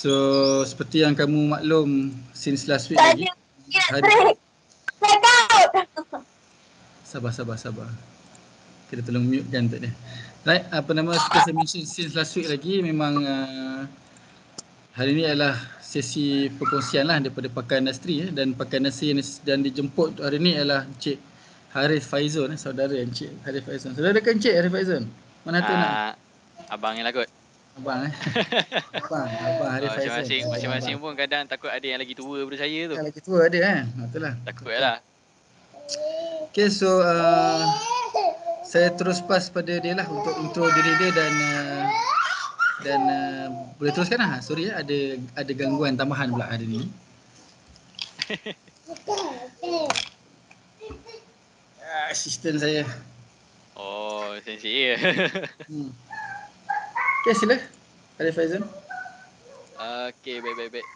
So seperti yang kamu maklum since last week lagi. Sabar. Kita tolong mute kan tak dia. Right, apa nama seperti saya mention since last week lagi memang hari ini adalah sesi perkongsian lah daripada pakar industri dan pakar industri dan dijemput hari ini adalah Encik Harith Faizon, saudara Encik Harith Faizon. Saudara kan Encik Harith Faizon? Mana tu nak? Abang yang lah kot. Abang Abang Harith Faizon. Masing-masing pun kadang takut ada yang lagi tua daripada saya tu. Yang lagi tua ada kan? Itulah. Takut lah. Okay, so saya terus pass pada dia lah untuk intro diri dia dan boleh teruskan lah. Sorry ya, ada gangguan tambahan pula hari ni. Asisten saya. Oh, sensei ya. Okay, sila. Harith Faizon. Okay, baik.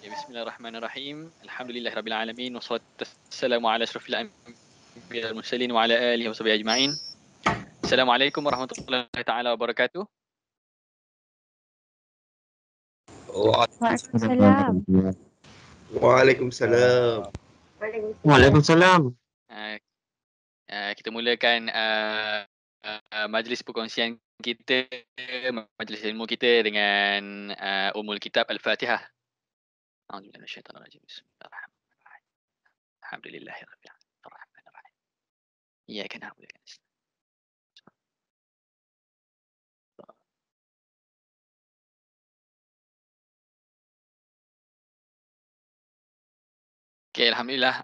Ya, bismillahirrahmanirrahim. Alhamdulillahirrabbilalamin. Wassalatu wassalamu ala asyrafil anbiya'i wal mursalin wa ala alihi wa sahbihi ajma'in. Assalamualaikum warahmatullahi taala wabarakatuh. Waalaikumsalam. Kita mulakan majlis perkongsian kita, majlis ilmu kita dengan Ummul Kitab Al-Fatihah. A'udzubillahi minasyaitonir rajim. Bismillahirrahmanirrahim. Alhamdulillahirabbil alamin. Arrahmanir rahim. Iyyaka na'budu wa iyyaka nasta'in. Okay, Alhamdulillah,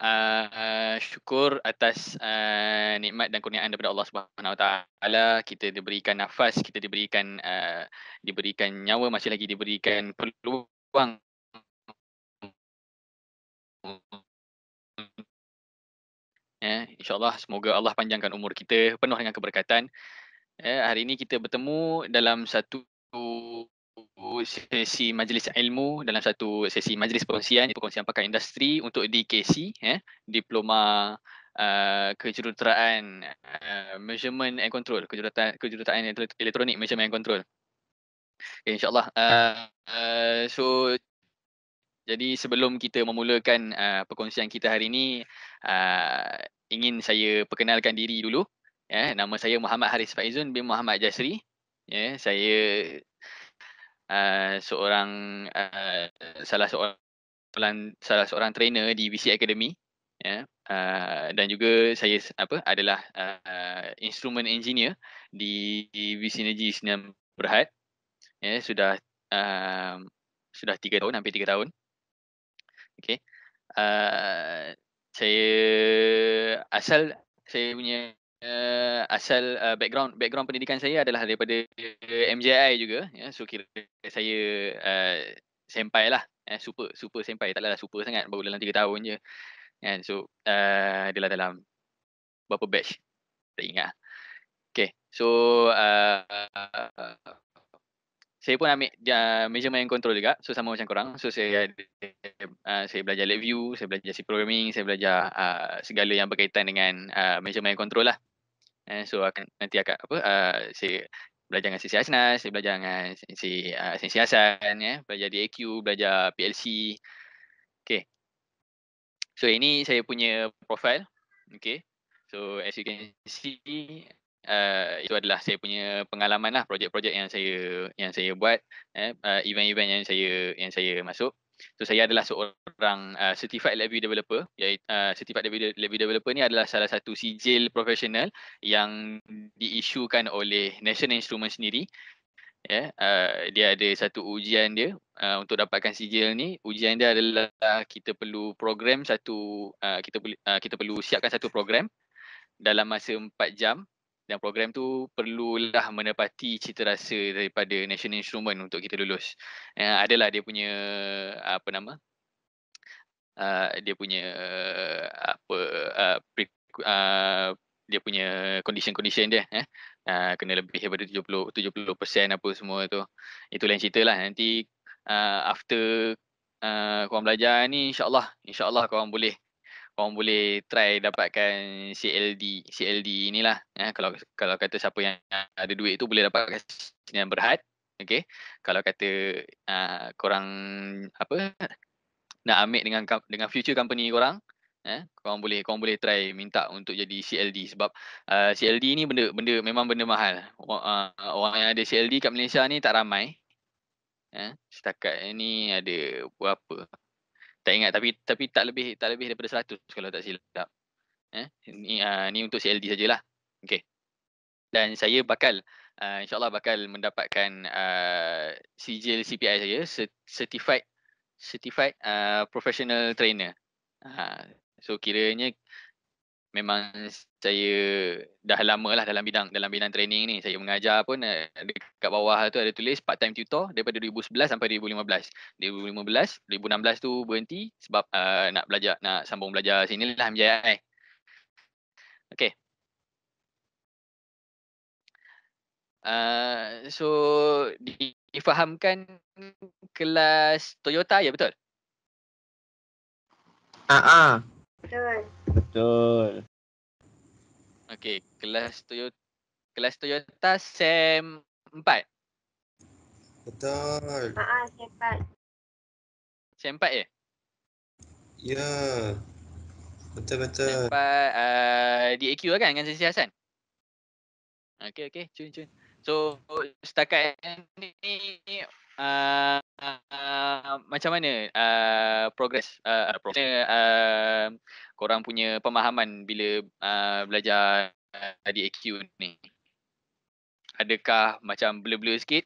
syukur atas nikmat dan kurniaan daripada Allah Subhanahu Wa Taala. Kita diberikan nafas, kita diberikan nyawa, masih lagi diberikan peluang InsyaAllah semoga Allah panjangkan umur kita penuh dengan keberkatan. Hari ini kita bertemu dalam satu sesi majlis ilmu, dalam satu sesi majlis perkongsian pakar industri untuk DKC, Diploma Kejuruteraan Measurement and Control, Kejuruteraan Elektronik Measurement and Control. InsyaAllah. So jadi sebelum kita memulakan perkongsian kita hari ini, ingin saya perkenalkan diri dulu. Nama saya Muhammad Harith Faizon bin Muhammad Jasri. Saya salah seorang trainer di VC Academy, dan juga saya adalah instrument engineer di VC Energy Sdn Bhd. Sudah 3 tahun, hampir 3 tahun. Okay. Saya punya background pendidikan saya adalah daripada MJI juga, so kira saya senpai lah, super senpai, taklah super sangat, baru dalam 3 tahun je kan. So adalah dalam berapa batch tak ingat. Okay, so saya pun ambil measurement and control juga, so sama macam korang. So saya belajar LabVIEW, saya belajar C programming, saya belajar segala yang berkaitan dengan measurement and control lah. So saya belajar dengan Sensei Asnas, saya belajar dengan Sensei Hasan, belajar DAQ, belajar PLC. Okay. So ini saya punya profile. Okay. So as you can see, itu adalah saya punya pengalaman lah, projek-projek yang saya buat, event-event yang saya masuk. So saya adalah seorang certified LabVIEW developer. Certified LabVIEW developer ni adalah salah satu sijil profesional yang diisukan oleh National Instruments sendiri. Dia ada satu ujian dia untuk dapatkan sijil ni. Ujian dia adalah kita perlu program kita perlu siapkan satu program dalam masa 4 jam. Dan program tu perlulah menepati citarasa daripada National Instrument untuk kita lulus. Adalah dia punya dia punya condition dia, kena lebih daripada 70% apa semua tu. Itu lain cerita lah. Nanti after korang belajar ni, insyaAllah korang boleh try dapatkan CLD inilah. Kalau kata siapa yang ada duit tu boleh dapatkan Sdn Bhd. Okay. Kalau kata korang apa nak ambil dengan future company korang, korang boleh try minta untuk jadi CLD sebab CLD ni memang benda mahal. Orang yang ada CLD kat Malaysia ni tak ramai. Setakat ni ada berapa? Tak ingat, tapi tak lebih daripada 100 kalau tak silap. Ni untuk CLD sajalah. Okey. Dan saya bakal InsyaAllah bakal mendapatkan sijil CPI saya, certified professional trainer. So kiranya memang saya dah lama lah dalam bidang training ni. Saya mengajar pun dekat bawah tu ada tulis part time tutor daripada 2011 sampai 2015. 2016 tu berhenti sebab nak sambung belajar sini lah MJI. Okay. So difahamkan kelas Toyota ya, betul? Betul. Okey, kelas Toyota SEM 4. Betul. SEM 4 ya? Ya. Betul. SEM 4 di AQ lah kan dengan Sesi Hassan? Okey, cun. So setakat ni macam mana progress korang punya pemahaman bila belajar di AQ ni? Adakah macam blur-blur sikit?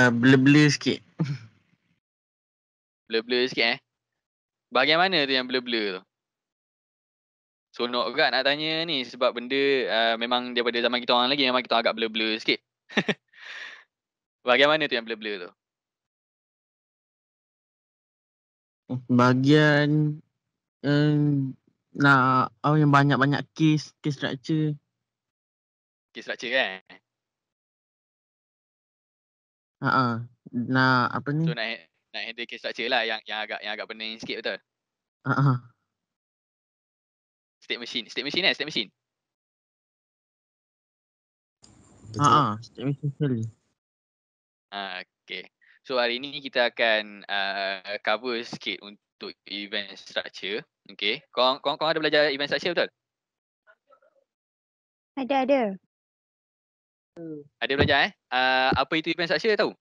Blur-blur sikit. Blur-blur sikit Bahagian mana tu yang blur-blur tu? Sonok juga nak tanya ni sebab benda memang daripada zaman kita orang lagi memang kita agak blur-blur sikit. Bahagian mana tu yang blur-blur tu? Bahagian nak yang banyak-banyak case structure. Case structure kan? Nak apa ni? So nak handle case structure lah yang agak pening sikit, betul? State machine. State machine. Betul. State machine sekali. Okay. So hari ni kita akan cover sikit untuk event structure. Okay. Korang ada belajar event structure, betul? Ada. Ada belajar apa itu event structure, tahu?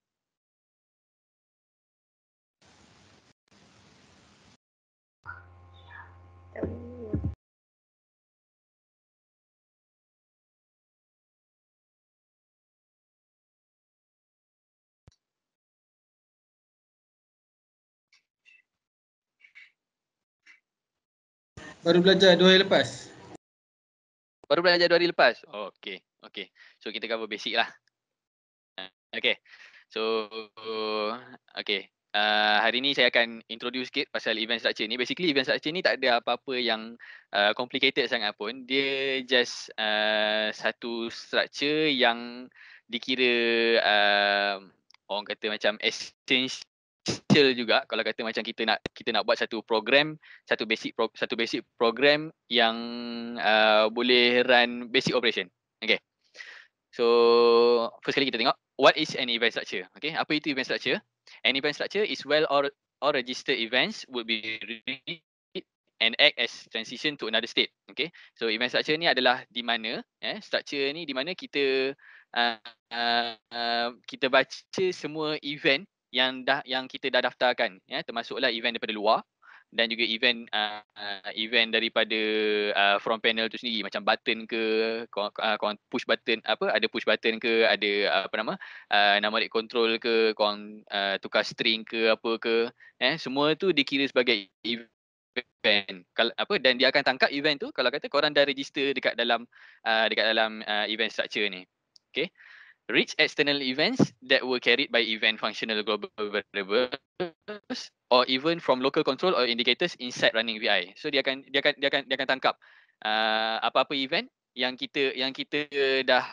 Baru belajar 2 hari lepas. Baru belajar 2 hari lepas? Oh, okay. So kita cover basic lah. Okay. So, okay. Hari ni saya akan introduce sikit pasal event structure ni. Basically event structure ni tak ada apa-apa yang complicated sangat pun. Dia just satu structure yang dikira orang kata macam essential juga kalau kata macam kita nak buat satu program, satu basic program yang boleh run basic operation. Okay. So first kali kita tengok what is an event structure. Okay, apa itu event structure? An event structure is well or registered events would be read and act as transition to another state. Okay, so event structure ni adalah di mana structure ni di mana kita kita baca semua event yang kita dah daftarkan, termasuklah event daripada luar dan juga event daripada front panel tu sendiri, macam button ke, korang push button, ada push button ke, ada numeric control ke, korang tukar string ke apa ke, semua tu dikira sebagai event. Dan dia akan tangkap event tu kalau kata korang dah register dekat dalam event structure ni. Okay. Reach external events that were carried by event functional global variables or even from local control or indicators inside running VI. So dia akan tangkap apa-apa event yang kita dah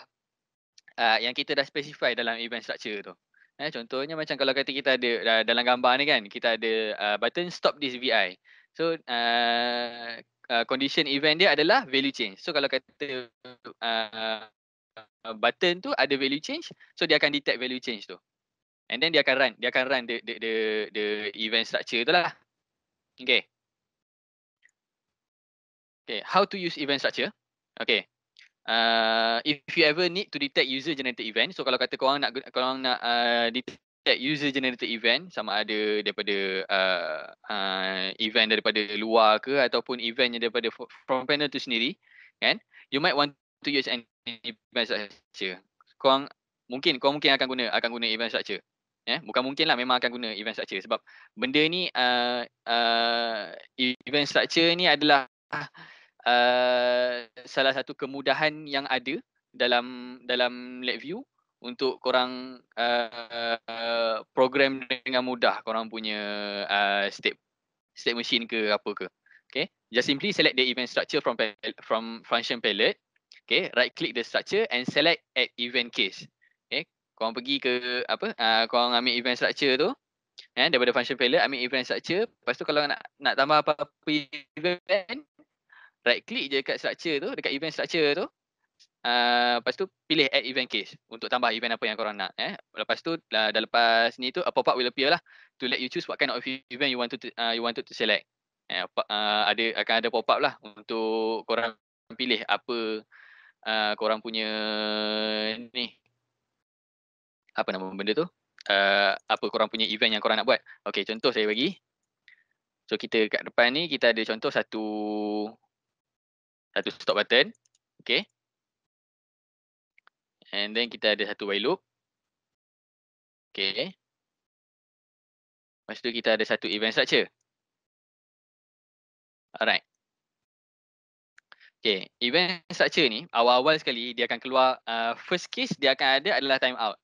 specify dalam event structure tu. Contohnya macam kalau kata kita ada dalam gambar ni kan, kita ada button stop this VI. So condition event dia adalah value change. So kalau kata button tu ada value change, so dia akan detect value change tu. And then dia akan run the event structure tu lah. Okay. Okay, how to use event structure? Okay. If you ever need to detect user generated event, so kalau kata korang nak detect user generated event, sama ada daripada event daripada luar ke ataupun event yang daripada from panel tu sendiri, kan? You might want to use an event structure. Korang mungkin akan guna event structure. Bukan mungkin lah, memang akan guna event structure sebab benda ni event structure ni adalah salah satu kemudahan yang ada dalam LabVIEW untuk korang program dengan mudah korang punya state machine ke apa ke. Okay, just simply select the event structure from function palette. Okay, right click the structure and select add event case. Okay, korang pergi ke korang ambil event structure tu, daripada function palette ambil event structure. Lepas tu kalau nak tambah apa-apa event, right click je dekat structure tu, dekat event structure tu. Lepas tu pilih add event case untuk tambah event apa yang korang nak. Lepas tu dah lepas ni tu a pop-up will appear lah to let you choose what kind of event you wanted to select. Akan ada pop-up lah untuk korang pilih apa korang punya ni, apa nama benda tu, apa korang punya event yang korang nak buat. Okay, contoh saya bagi. So kita kat depan ni kita ada contoh satu stop button. Okay. And then kita ada satu while loop. Okay. Lepas tu kita ada satu event structure. Alright. Okay, event structure ni awal-awal sekali dia akan keluar, first case dia akan ada adalah timeout.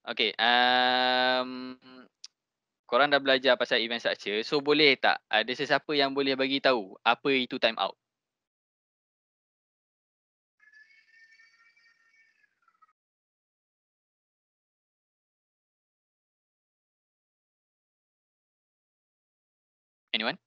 Okay, korang dah belajar pasal event structure, so boleh tak ada sesiapa yang boleh bagi tahu apa itu timeout? Anyone?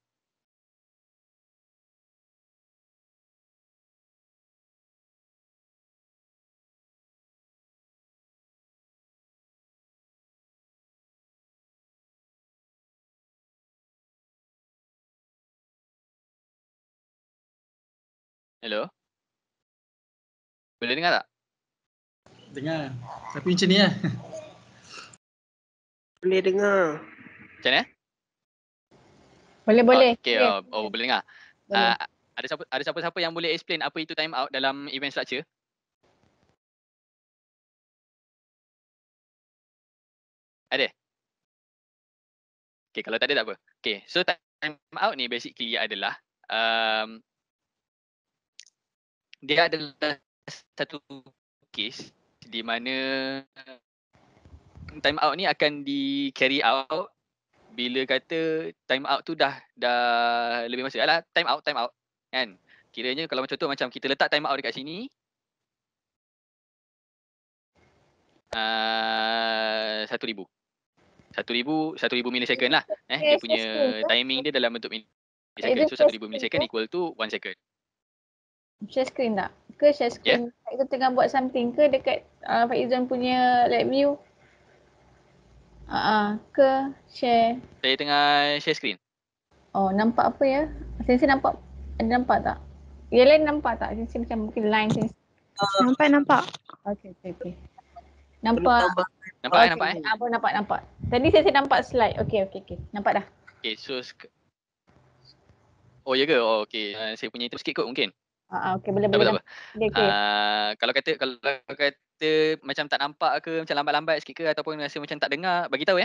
Hello? Boleh dengar tak? Dengar. Tapi macam ni lah. Boleh dengar. Macam mana? Boleh. Okay, boleh dengar. Boleh. Ada siapa-siapa yang boleh explain apa itu timeout dalam event structure? Ada? Okay, kalau tak ada tak apa. Okay, so timeout ni basically adalah dia adalah satu case di mana timeout ni akan di carry out bila kata timeout tu dah lebih masa. Alah, timeout kan. Kiranya kalau contoh macam kita letak timeout dekat sini, 1000 millisecond lah. Dia punya timing dia dalam bentuk millisecond. So 1000 millisecond equal to 1 second. Share screen tak? Ke share screen? Kita tengah buat something ke dekat Faizan punya LabVIEW? Ke share? Saya tengah share screen. Oh, nampak apa ya? Sensei nampak? Ada nampak tak? Yang lain nampak tak? Sensei macam mungkin line sensei. Nampak. Okay. Nampak? Nampak? Nampak. Tadi sensei nampak slide. Okay. Nampak dah. Okay, so oh ya ke? Oh, okay. Saya punya itu sikit kot mungkin. Okay, boleh. Tak apa. Okay. Kalau kata macam tak nampak ke, macam lambat-lambat sikit ke ataupun rasa macam tak dengar, bagi tahu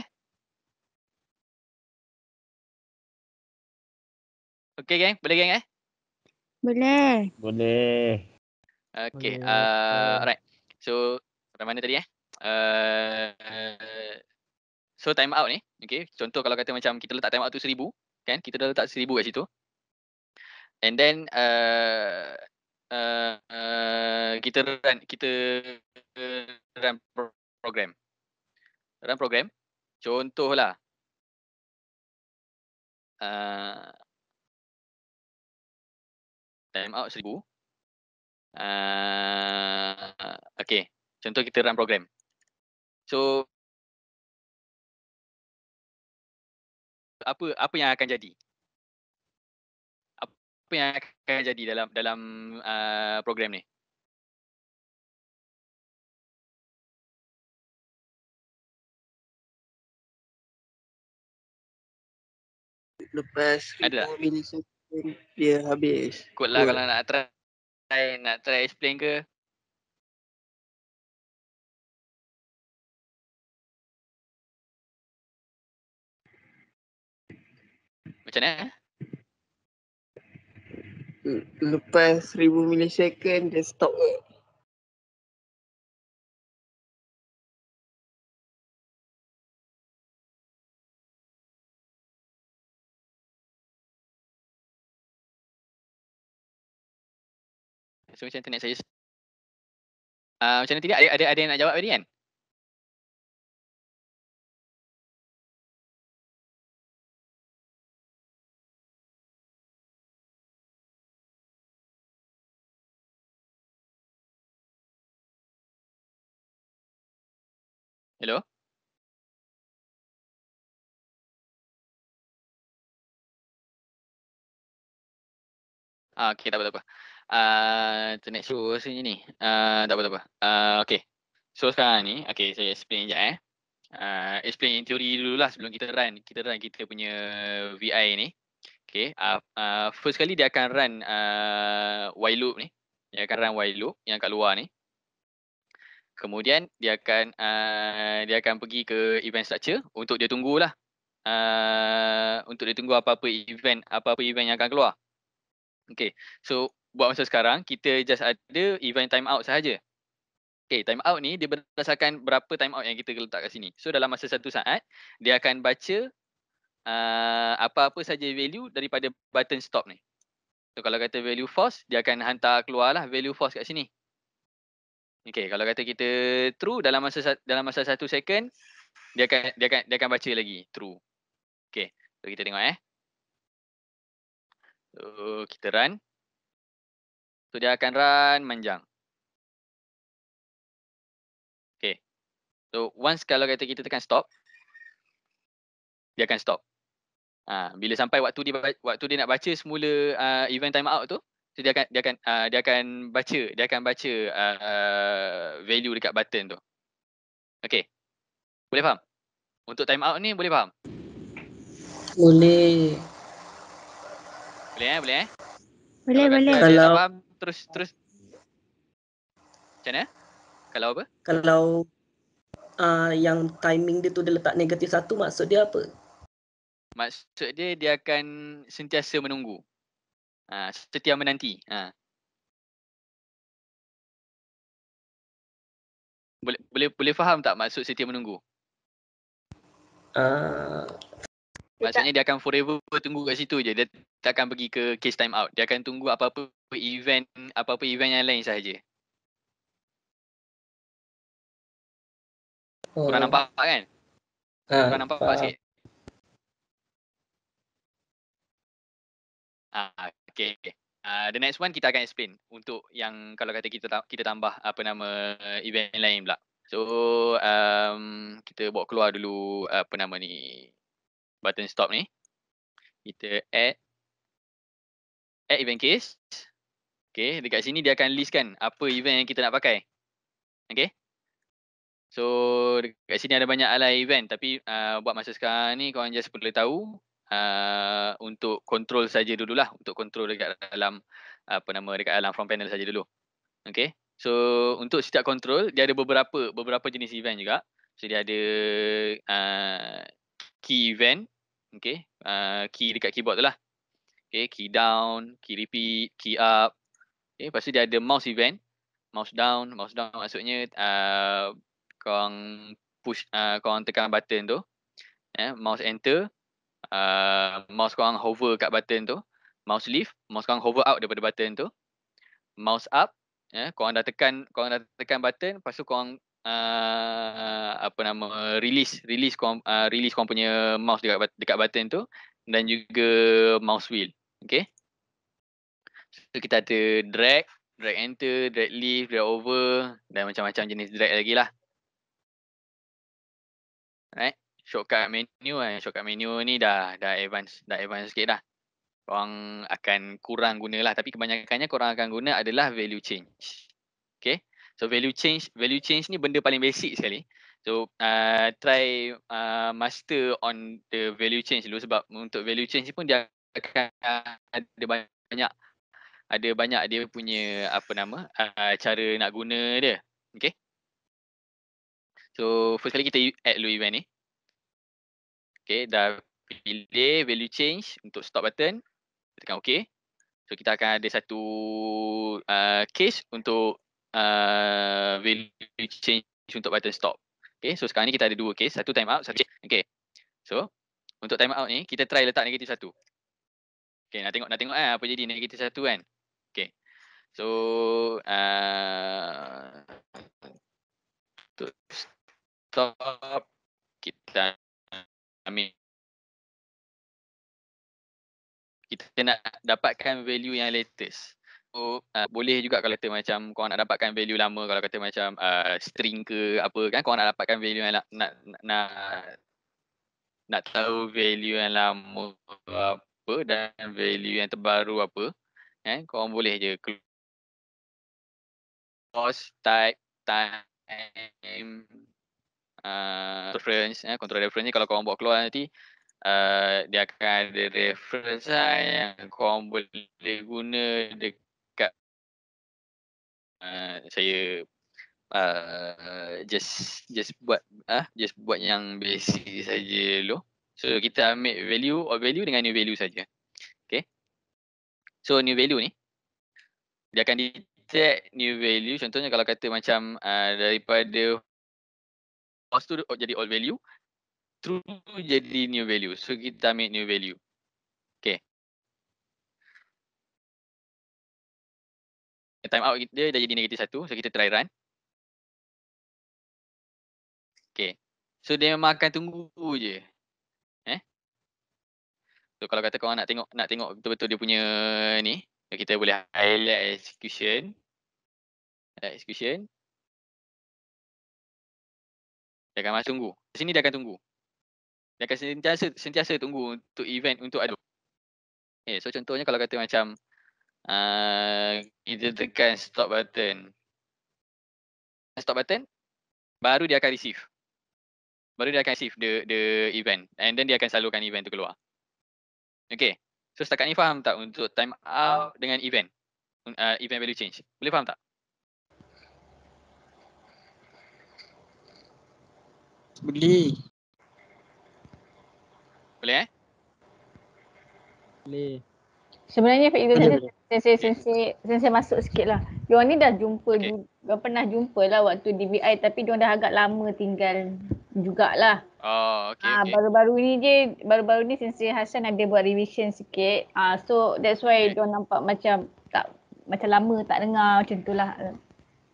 Okay geng, boleh geng Boleh. Okay, Boleh. alright. So, pada mana tadi so timeout ni, okay, contoh kalau kata macam kita letak timeout tu 1000, kan, kita dah letak 1000 kat situ. And then kita run program. Contohlah time out 1000. Okay, contoh kita run program. So apa yang akan jadi? Apa yang akan jadi dalam program ni? Lepas Ada 1000 milisecond dia habis. Kot lah Kot. kalau nak try explain ke. Macam mana? Lepas 1000 milisecond dia stop ke? So macam internet saya macam mana tidak? Ada yang nak jawab tadi kan? Hello? Okay, tak apa. Internet show rasanya ni. Tak apa. Okay. So sekarang ni, okay, saya explain sekejap explain teori dulu lah sebelum kita run kita punya VI ni. Okay, first kali dia akan run while loop ni. Dia akan run while loop yang kat luar ni. Kemudian dia akan pergi ke event structure untuk dia tunggulah. Untuk dia tunggu apa-apa event yang akan keluar. Okay, so buat masa sekarang kita just ada event timeout sahaja. Okay, timeout ni dia berdasarkan berapa timeout yang kita letak kat sini. So dalam masa satu saat dia akan baca apa-apa saja value daripada button stop ni. So kalau kata value false, dia akan hantar keluarlah value false kat sini. Okay, kalau kata kita true dalam masa 1 second, dia akan baca lagi true. Okay, so kita tengok So kita run. So dia akan run manjang. Okay. So once kalau kata kita tekan stop, dia akan stop. Bila sampai waktu dia nak baca semula event timeout tu, so dia akan baca value dekat button tu. Okay. Boleh faham? Untuk timeout ni boleh faham? Boleh. Boleh. Boleh. Kalau tak Kalau faham terus macam mana? Kalau apa? kalau yang timing dia tu dia letak -1 maksud dia apa? Maksud dia akan sentiasa menunggu. Setia menanti. Boleh faham tak maksud setia menunggu? Maksudnya dia akan forever tunggu kat situ je. Dia tak akan pergi ke case time out. Dia akan tunggu apa-apa event yang lain sahaja. Korang nampak kan? Korang nampak sikit? Okay. The next one kita akan explain untuk yang kalau kata kita tambah event lain pula. So kita bawa keluar dulu button stop ni. Kita add event case. Okay, dekat sini dia akan listkan apa event yang kita nak pakai. Okay. So dekat sini ada banyak alai event tapi buat masa sekarang ni korang just perlu tahu untuk control saja dululah, untuk control dekat dalam dekat dalam front panel saja dulu. Okay. So untuk setiap control dia ada beberapa jenis event juga. So dia ada key event. Okay. Key dekat keyboard tu lah. Okay, key down, key repeat, key up. Okay, lepas tu dia ada mouse event. Mouse down maksudnya korang push, korang tekan button tu. Mouse enter, mouse korang hover kat button tu. Mouse lift, mouse korang hover out daripada button tu. Mouse up, korang dah tekan button, lepas tu korang release korang punya mouse dekat button tu dan juga mouse wheel. Okay. So So kita ada drag enter, drag lift, drag over dan macam-macam jenis drag lagi lah. Right. Shortcut menu shortcut menu ni dah advance sikit dah. Korang akan kurang guna lah, tapi kebanyakannya korang akan guna adalah value change. Okay. So value change ni benda paling basic sekali. So try master on the value change dulu, sebab untuk value change pun dia akan ada banyak dia punya cara nak guna dia. Okay. So first kali kita add dulu event ni. Okay, dah pilih value change untuk stop button, tekan OK. So kita akan ada satu case untuk value change untuk button stop. Okay, so sekarang ni kita ada dua case, satu timeout, satu change. Okay, so untuk timeout ni kita try letak negatif 1. Okay, nak tengok apa jadi negatif 1 kan. Okay, so untuk stop kita ambil, kita nak dapatkan value yang latest. So boleh juga kalau kata macam korang nak dapatkan value lama, kalau kata macam string ke apa kan, korang nak dapatkan value yang nak tahu value yang lama apa dan value yang terbaru apa kan, korang boleh je close type time reference, control reference ni kalau korang buat keluar nanti dia akan ada reference yang korang boleh guna dekat saya just buat yang basic saja dulu. So kita ambil value dengan new value saja. Okay. So new value ni dia akan detect new value. Contohnya kalau kata macam daripada false tu jadi old value, true jadi new value. So kita ambil new value. Okay. Timeout dia dah jadi negatif 1. So kita try run. Okay. So dia memang akan tunggu je. So kalau kata korang nak tengok betul-betul dia punya ni, kita boleh highlight execution. Dia akan masuk tunggu. Di sini dia akan tunggu. Dia akan sentiasa tunggu untuk event untuk ada. Okay, so contohnya kalau kata macam kita tekan stop button. Stop button, baru dia akan receive. Baru dia akan receive the event. And then dia akan salurkan event tu keluar. Okay. So setakat ni faham tak untuk time out dengan event? Event value change. Boleh faham tak? Boleh. Sebenarnya Pak Boleh. Sensei masuk sikit lah. Diorang ni dah jumpa, diorang pernah jumpa lah waktu DBI, tapi diorang dah agak lama tinggal jugalah. Oh, okay. Baru-baru ni Sensei Hassan ada buat revision sikit. So that's why diorang nampak macam lama tak dengar macam tu lah.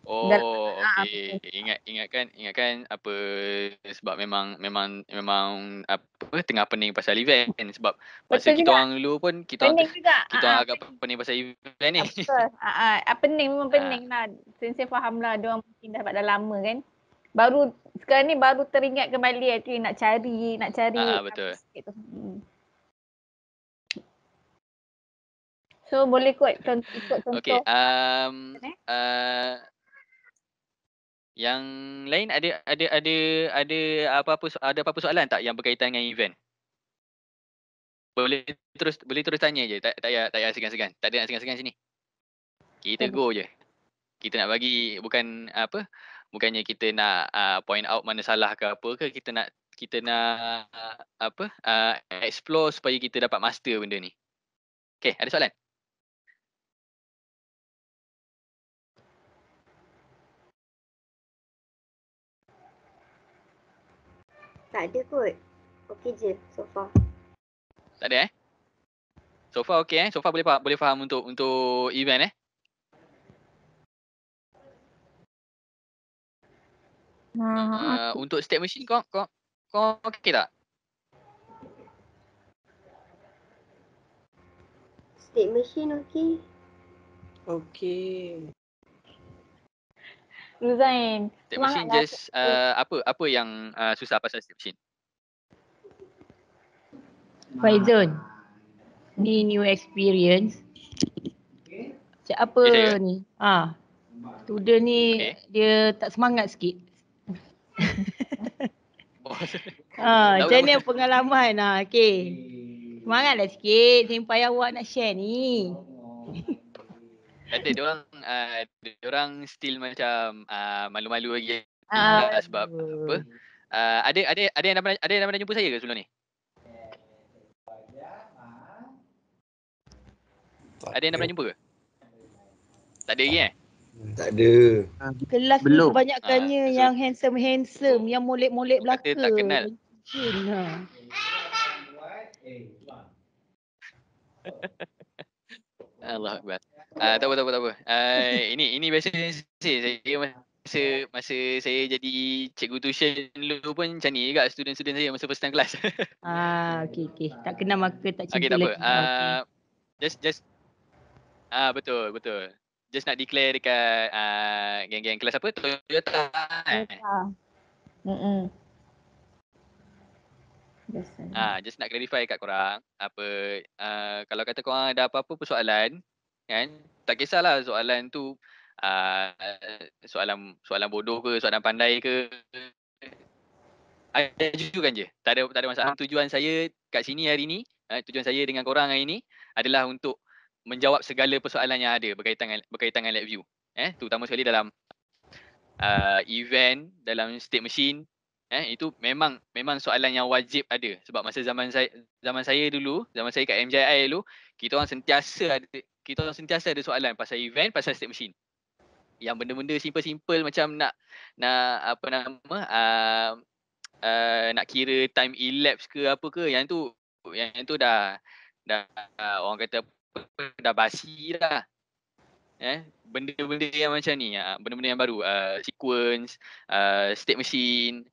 Oh, okey. Ingatkan apa, sebab memang apa tengah pening pasal event, sebab masa kita orang dulu pun kita orang agak pening pasal event ni. Betul. Memang pening lah. Sensei faham lah, diorang mungkin dah lama kan. Sekarang ni baru teringat kembali actually nak cari. Betul. So boleh ikut contoh. Okey, yang lain ada apa-apa soalan tak yang berkaitan dengan event? Boleh terus tanya je, tak payah segan-segan. Tak ada nak segan-segan sini. Kita go je. Kita nak bagi bukannya kita nak point out mana salah ke apa ke, kita nak explore supaya kita dapat master benda ni. Okay, ada soalan? Tak ada kot. Okey je so far. Tak ada So far okey So far boleh faham untuk event untuk state machine kau okey tak? State machine okey. Okey. Ruzain, State machine semangatlah. just apa yang susah pasal state machine? Faizun, ni new experience. Macam apa Ya, saya ke? ni? Student ni Okey. dia tak semangat sikit. Oh, Macam ni pengalaman. Okey. Semangatlah sikit sampai awak nak share ni. kata diorang still macam malu-malu lagi sebab apa? Ada yang dah jumpa saya ke sebelum ni? Ada yang dah pernah jumpa ke? Tak ada lagi Tak ada. Kelas ni Belum. kebanyakannya So- yang handsome, yang molek-molek so kata belaka. tak kenal. Allah Akbar. Tak apa. Ini biasa masa saya jadi cikgu tuition dulu pun macam ni juga student-student saya masa first time kelas. Okey. Tak kenal maka tak cinta Okey, tak apa. lagi. Just betul. Just nak declare dekat geng-geng kelas apa? Toyota. Just nak clarify kat korang apa kalau kata korang ada apa-apa persoalan kan, tak kisahlah soalan tu soalan bodoh ke, soalan pandai ke, ajukan je. Tak ada masalah. Tujuan saya kat sini hari ni, tujuan saya dengan korang hari ni adalah untuk menjawab segala persoalan yang ada berkaitan dengan lab view. Terutama sekali dalam event, dalam state machine. Itu memang soalan yang wajib ada sebab masa zaman saya dulu, zaman saya kat MJI dulu, kita orang sentiasa ada soalan pasal event, pasal state machine. Yang benda-benda simple-simple macam nak apa nama nak kira time elapse ke apa ke, yang tu dah orang kata dah basi dah. Benda-benda yang macam ni, benda-benda yang baru, sequence, state machine,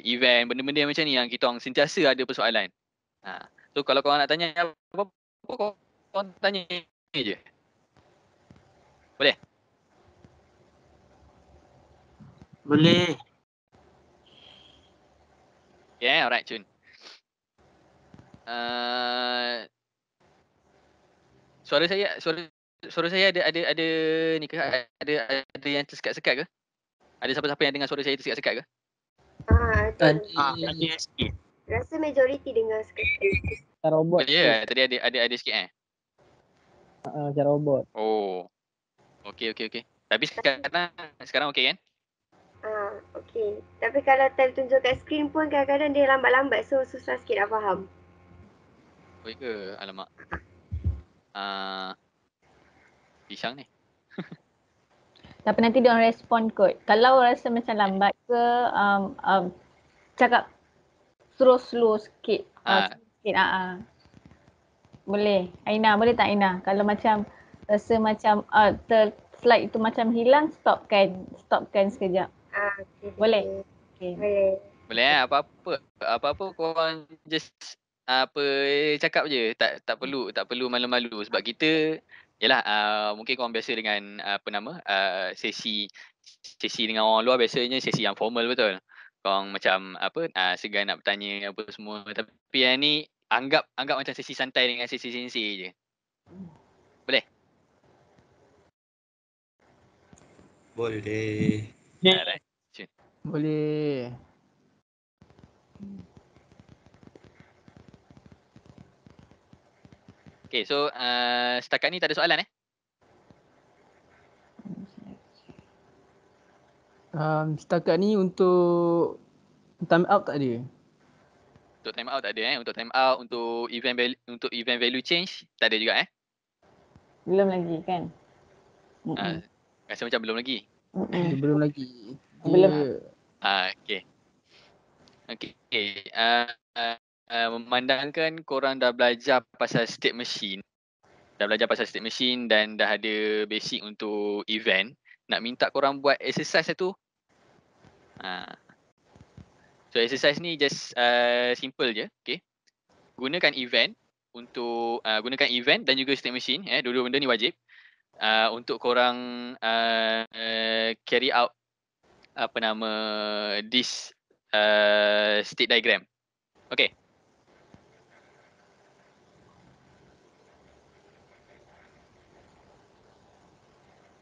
event, benda-benda yang macam ni yang kita orang sentiasa ada persoalan. So kalau korang nak tanya apa-apa, korang tanya je. Boleh? Boleh. Yeah, alright, Chun. Suara saya ada ni ke? Ada yang tersekat-sekat ke? Ada siapa-siapa yang dengar suara saya tersekat-sekat ke? Ada sikit. Rasa majoriti dengar sekali. Robot. Ya, tadi ada sikit Macam robot. Oh. Okey. Tapi sekarang okey kan? Okey. Tapi kalau time tunjuk kat skrin pun kadang-kadang dia lambat-lambat, so susah sikit nak faham. Oh ke? Alamak. Pisang ni. Tapi nanti dia orang respon kot. Kalau rasa macam lambat ke, cakap slow sikit. Boleh. Aina, boleh tak Aina? Kalau macam rasa macam slide tu macam hilang, stopkan sekejap. Okay. Boleh? Okay. Boleh. Apa-apa korang just cakap je. Tak perlu malu-malu sebab kita yalah mungkin korang biasa dengan sesi dengan orang luar, biasanya sesi yang formal betul. Korang macam segan nak bertanya apa semua, tapi yang ni anggap macam sesi santai dengan sesi sensei je. Boleh? Boleh. Alright. Boleh. Okay, so setakat ni tak ada soalan Setakat ni untuk time out tak ada. Untuk time out tak ada Untuk time out, untuk event value change tak ada juga Belum lagi kan? Rasa macam belum lagi. Belum lagi. Belum. Okay. Memandangkan korang dah belajar pasal state machine, dan dah ada basic untuk event, nak minta korang buat exercise tu. So exercise ni just simple je. Okay. Gunakan event dan juga state machine. Dua-dua benda ni wajib. untuk korang carry out this state diagram. Okay.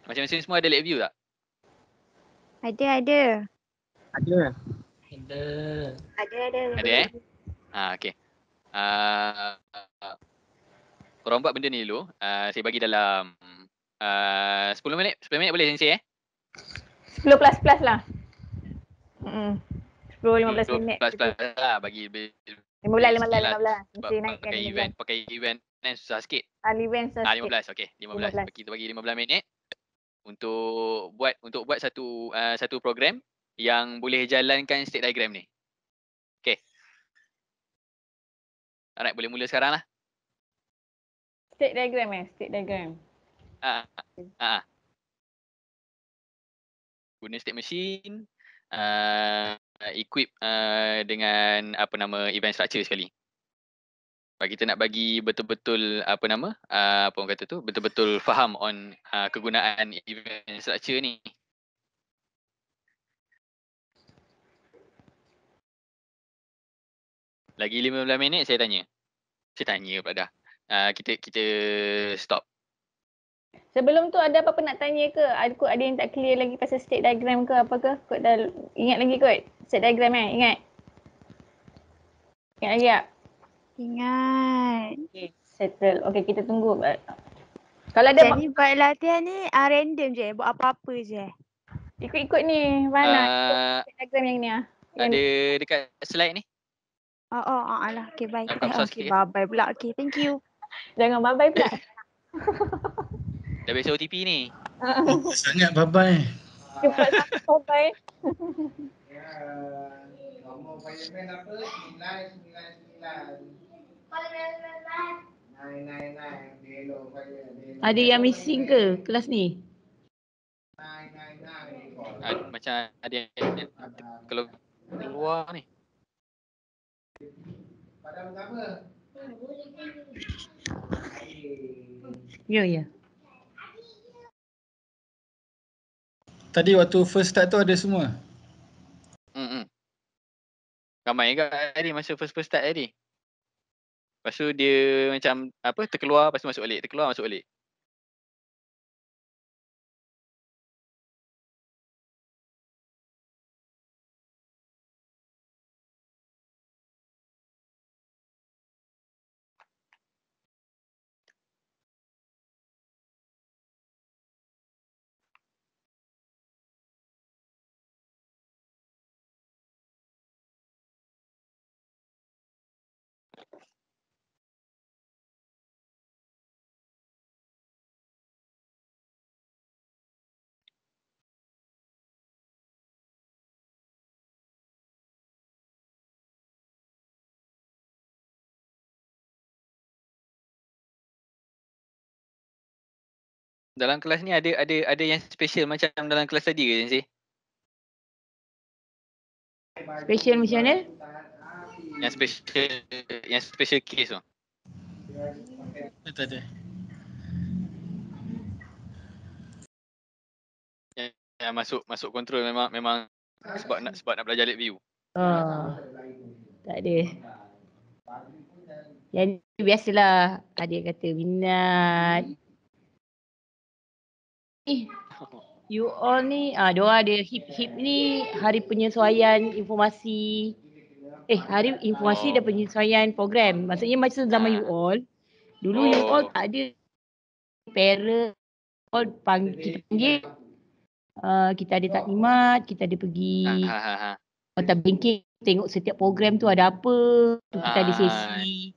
Masing-masing semua ada lab view tak? Ada. Ada. Ada okay. Korang buat benda ni dulu. Saya bagi dalam 10 minit. 10 minit boleh Sensei 10 plus lah. 10-15 minit. Plus lah bagi 15. Mesti naik kan pakai event kan susah sikit. Event susah sikit. 15 okey. 15. Kita bagi 15 minit untuk buat satu program yang boleh jalankan state diagram ni. Okey. Alright, boleh mula sekarang lah. State diagram. Guna state machine, equip dengan event structure sekali. Kita nak bagi betul-betul betul-betul faham on kegunaan event structure ni. Lagi 15 minit saya tanya pula dah. Kita stop. Sebelum tu ada apa-apa nak tanya ke? Ada yang tak clear lagi pasal state diagram ke apa ke? Kod dah ingat lagi kot? State diagram ingat? Ingat lagi tak? Ingat. Okay, settle. Okay, kita tunggu. Kalau ada Jadi buat latihan ni random je, buat apa-apa je. ikut ni, mana? State diagram yang ni Ada dekat slide ni. Alah. Okay, baik. Buka besar Okay, sikit. bye-bye pula. Okay, thank you. Jangan bye-bye pula. Dah biasa OTP ni. Sangat bye-bye. Cepat sangat bye-bye. Nombor parlimen apa? 999. Ada yang missing ke kelas ni? Macam ada yang kalau keluar ni. Pada pertama. Ya. Tadi waktu first start tu ada semua. Ramai ke tadi masa first start tadi. Lepas tu dia macam terkeluar, lepas tu masuk balik, terkeluar masuk balik. Dalam kelas ni ada yang special macam dalam kelas tadi ke Sensei? Special macam mana? Yang special case tu. Tak ada. Yang masuk control memang sebab nak belajar lab view. Tak ada. Yang biasalah ada yang kata minat. You all ni, diorang ada HIP ni hari penyesuaian informasi. Hari informasi dan penyesuaian program. Maksudnya macam zaman you all. Dulu you all tak ada parent all kita panggil. Kita ada taklimat, kita ada pergi hotel banking, tengok setiap program tu ada apa. Kita ada sesi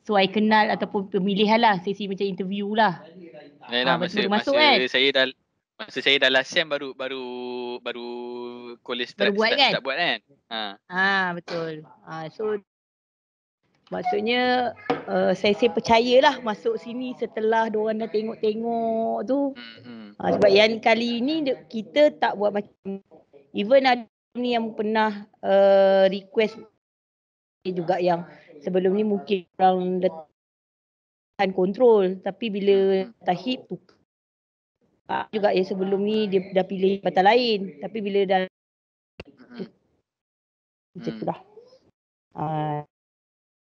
suai kenal ataupun pemilihan lah, sesi macam interview lah. Masa saya dah last sem baru college start buat kan? Betul. So maksudnya saya percayalah masuk sini setelah diorang dah tengok-tengok tu. Sebab yang kali ni kita tak buat macam, even ada ni yang pernah request juga yang sebelum ni mungkin orang letakkan kontrol, tapi bila tahib tu juga yang sebelum ni dia dah pilih jabatan lain. Tapi bila dah macam tu lah.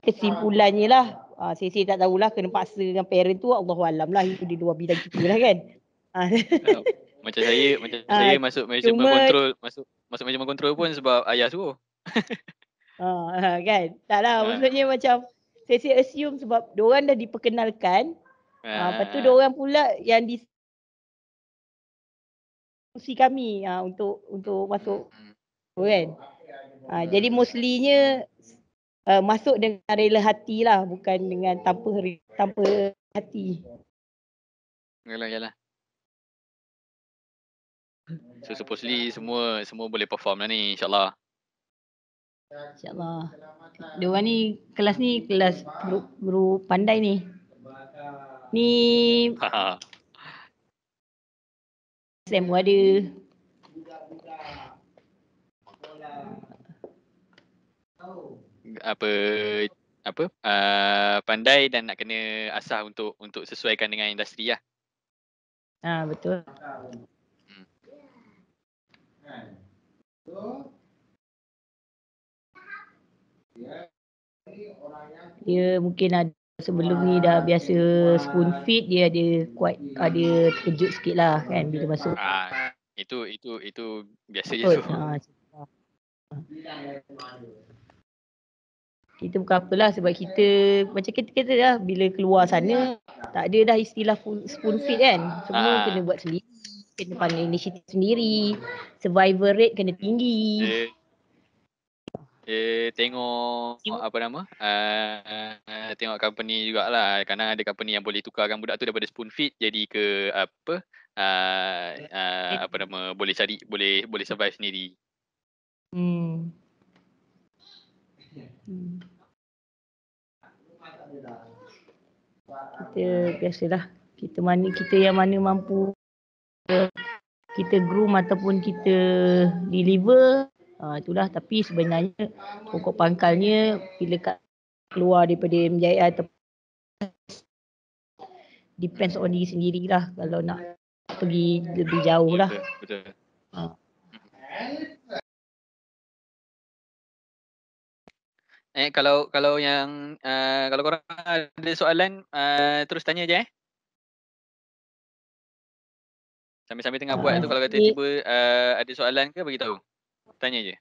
Kesimpulannya lah, saya tak tahulah kena paksa dengan parent tu, Allahualam lah, itu di luar bidang kita lah kan. Macam saya masuk management cuma- control, masuk management control pun sebab ayah suruh. Kan? Tak lah, maksudnya macam saya assume sebab diorang dah diperkenalkan. Lepas tu diorang pula yang diskusi kami untuk masuk kan. Jadi mostlynya masuk dengan rela hati lah, bukan dengan tanpa hati. Yalah. So supposedly semua boleh perform lah ni, insyaAllah. InsyaAllah. Diorang ni kelas guru pandai ni. Ni Sam pun ada. Pandai dan nak kena asah untuk sesuaikan dengan industri lah. Betul. Dia mungkin ada sebelum ni dah biasa spoon feed, dia ada terkejut sikit lah kan bila masuk. Itu biasa je tu. Kita bukan apalah sebab kita macam kita kata dah, bila keluar sana tak ada dah istilah spoon feed kan. Semua kena buat sendiri, kena pandai inisiatif sendiri, survival rate kena tinggi. Tengok tengok company jugalah. Kadang ada company yang boleh tukarkan budak tu daripada spoon feed jadi ke boleh survive sendiri. Kita biasalah, kita yang mana mampu kita groom ataupun kita deliver, itulah. Tapi sebenarnya pokok pangkalnya bila keluar daripada MJI atau depends on diri sendirilah kalau nak pergi lebih jauh lah. Betul. Kalau yang kalau korang ada soalan terus tanya je Sambil-sambil tengah buat tu, kalau kata tiba ada soalan ke, bagi tahu. Tanya je.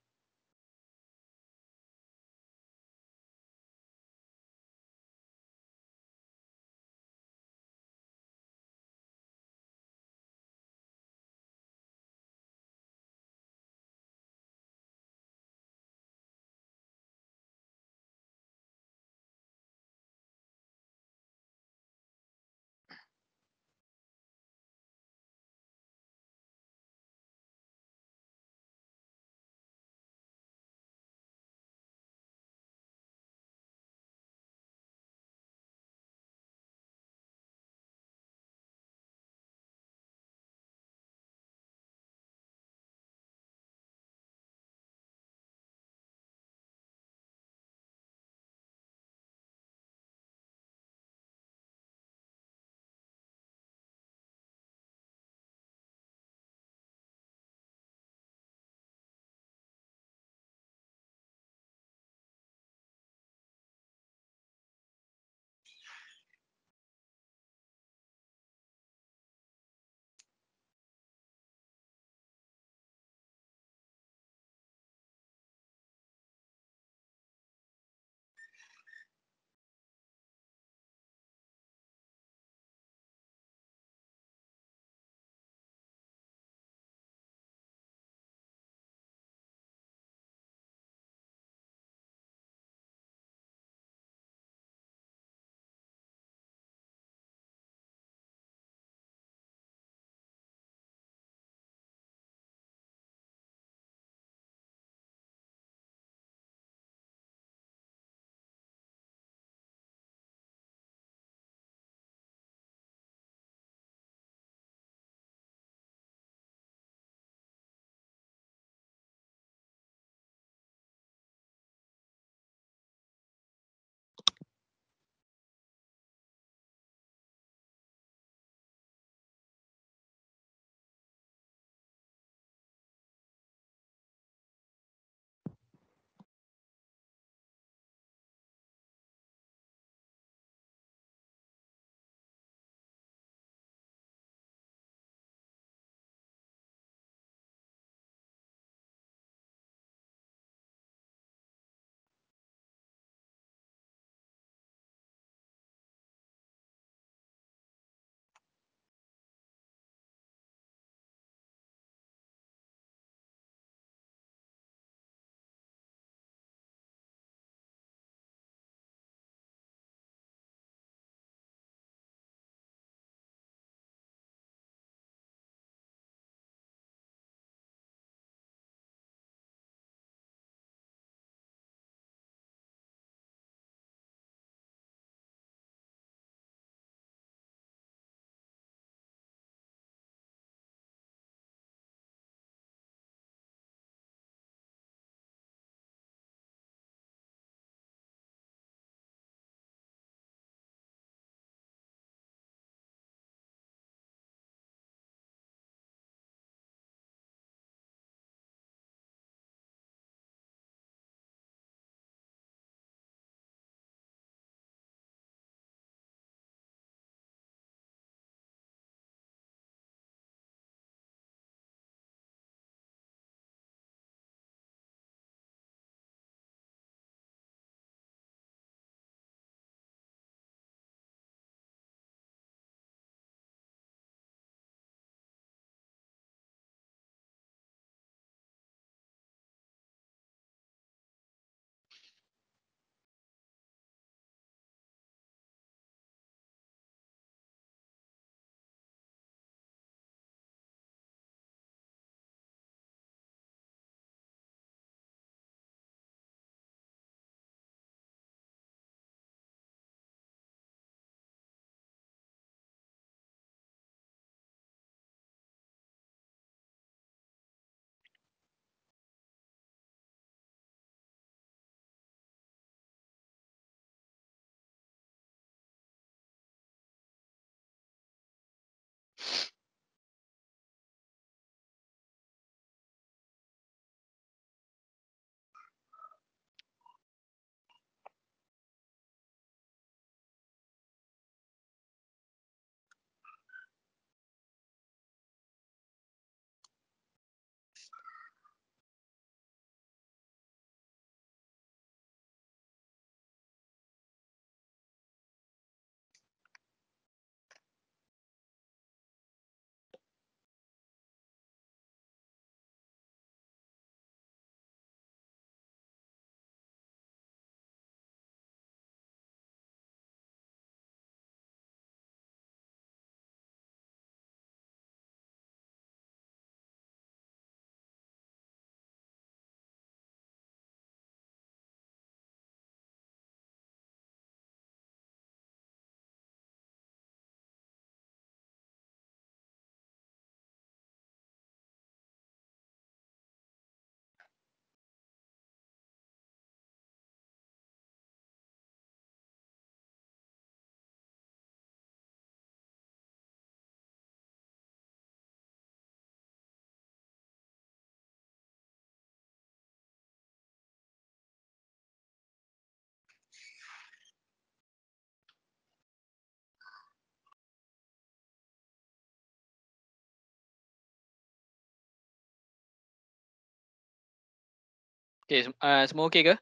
Okay, semua okey ke?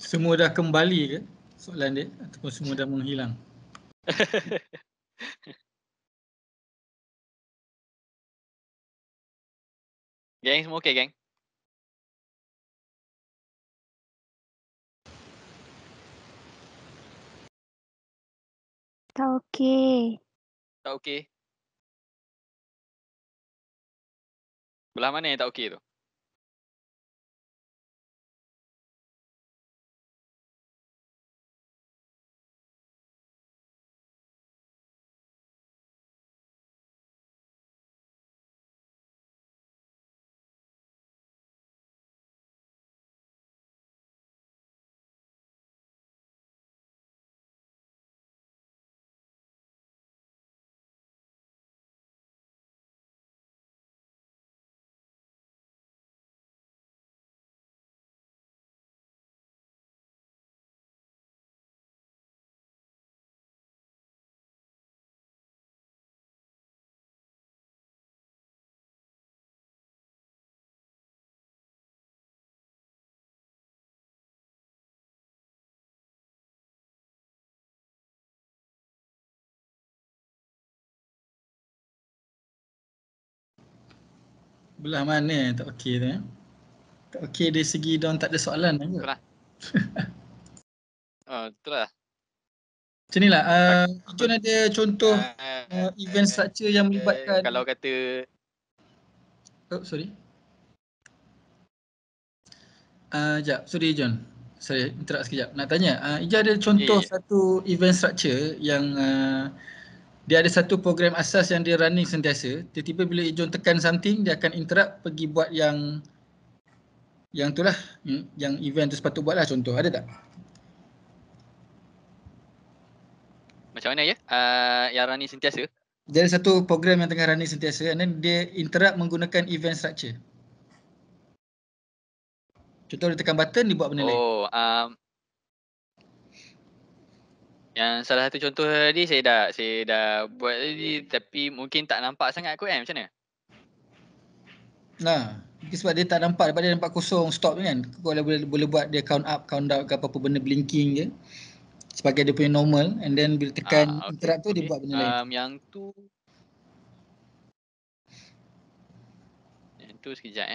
Semua dah kembali ke soalan dia ataupun semua dah menghilang? Geng, semua okey geng? Tak okey. Tak okey? Belah mana yang tak okey tu? Belah mana yang tak okey tu Tak okey dari segi diorang tak ada soalan ke? Betul lah. Betul lah. Macam ni lah, Jun ada contoh event structure yang melibatkan Kalau kata sorry. Sekejap, sorry John. Saya interrupt sekejap. Nak tanya, Ija ada contoh satu event structure yang dia ada satu program asas yang dia running sentiasa. Tiba-tiba bila John tekan something, dia akan interrupt pergi buat yang tu lah, yang event tu sepatut buat lah, contoh. Ada tak? macam mana ya? Yang running sentiasa? Dia ada satu program yang tengah running sentiasa and then dia interrupt menggunakan event structure. Contoh dia tekan button, dia buat benda lain. Yang salah satu contoh tadi saya dah buat tadi tapi mungkin tak nampak sangat kot kan, macam mana? Nah, sebab dia tak nampak, sebab dia nampak kosong stop kan. Kalau boleh buat dia count up, count down ke apa-apa benda blinking je. Sebagai dia punya normal and then bila tekan interrupt tu dia buat benda lain. Yang tu sekejap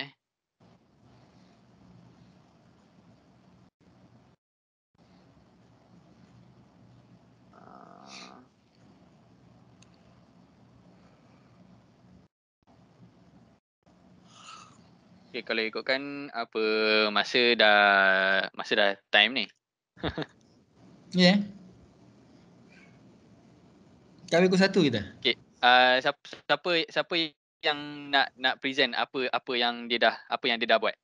Okay, kalau ikutkan apa masa dah time ni. Ya. Kami pukul 1 kita. Okay, siapa yang nak present apa yang dia dah buat?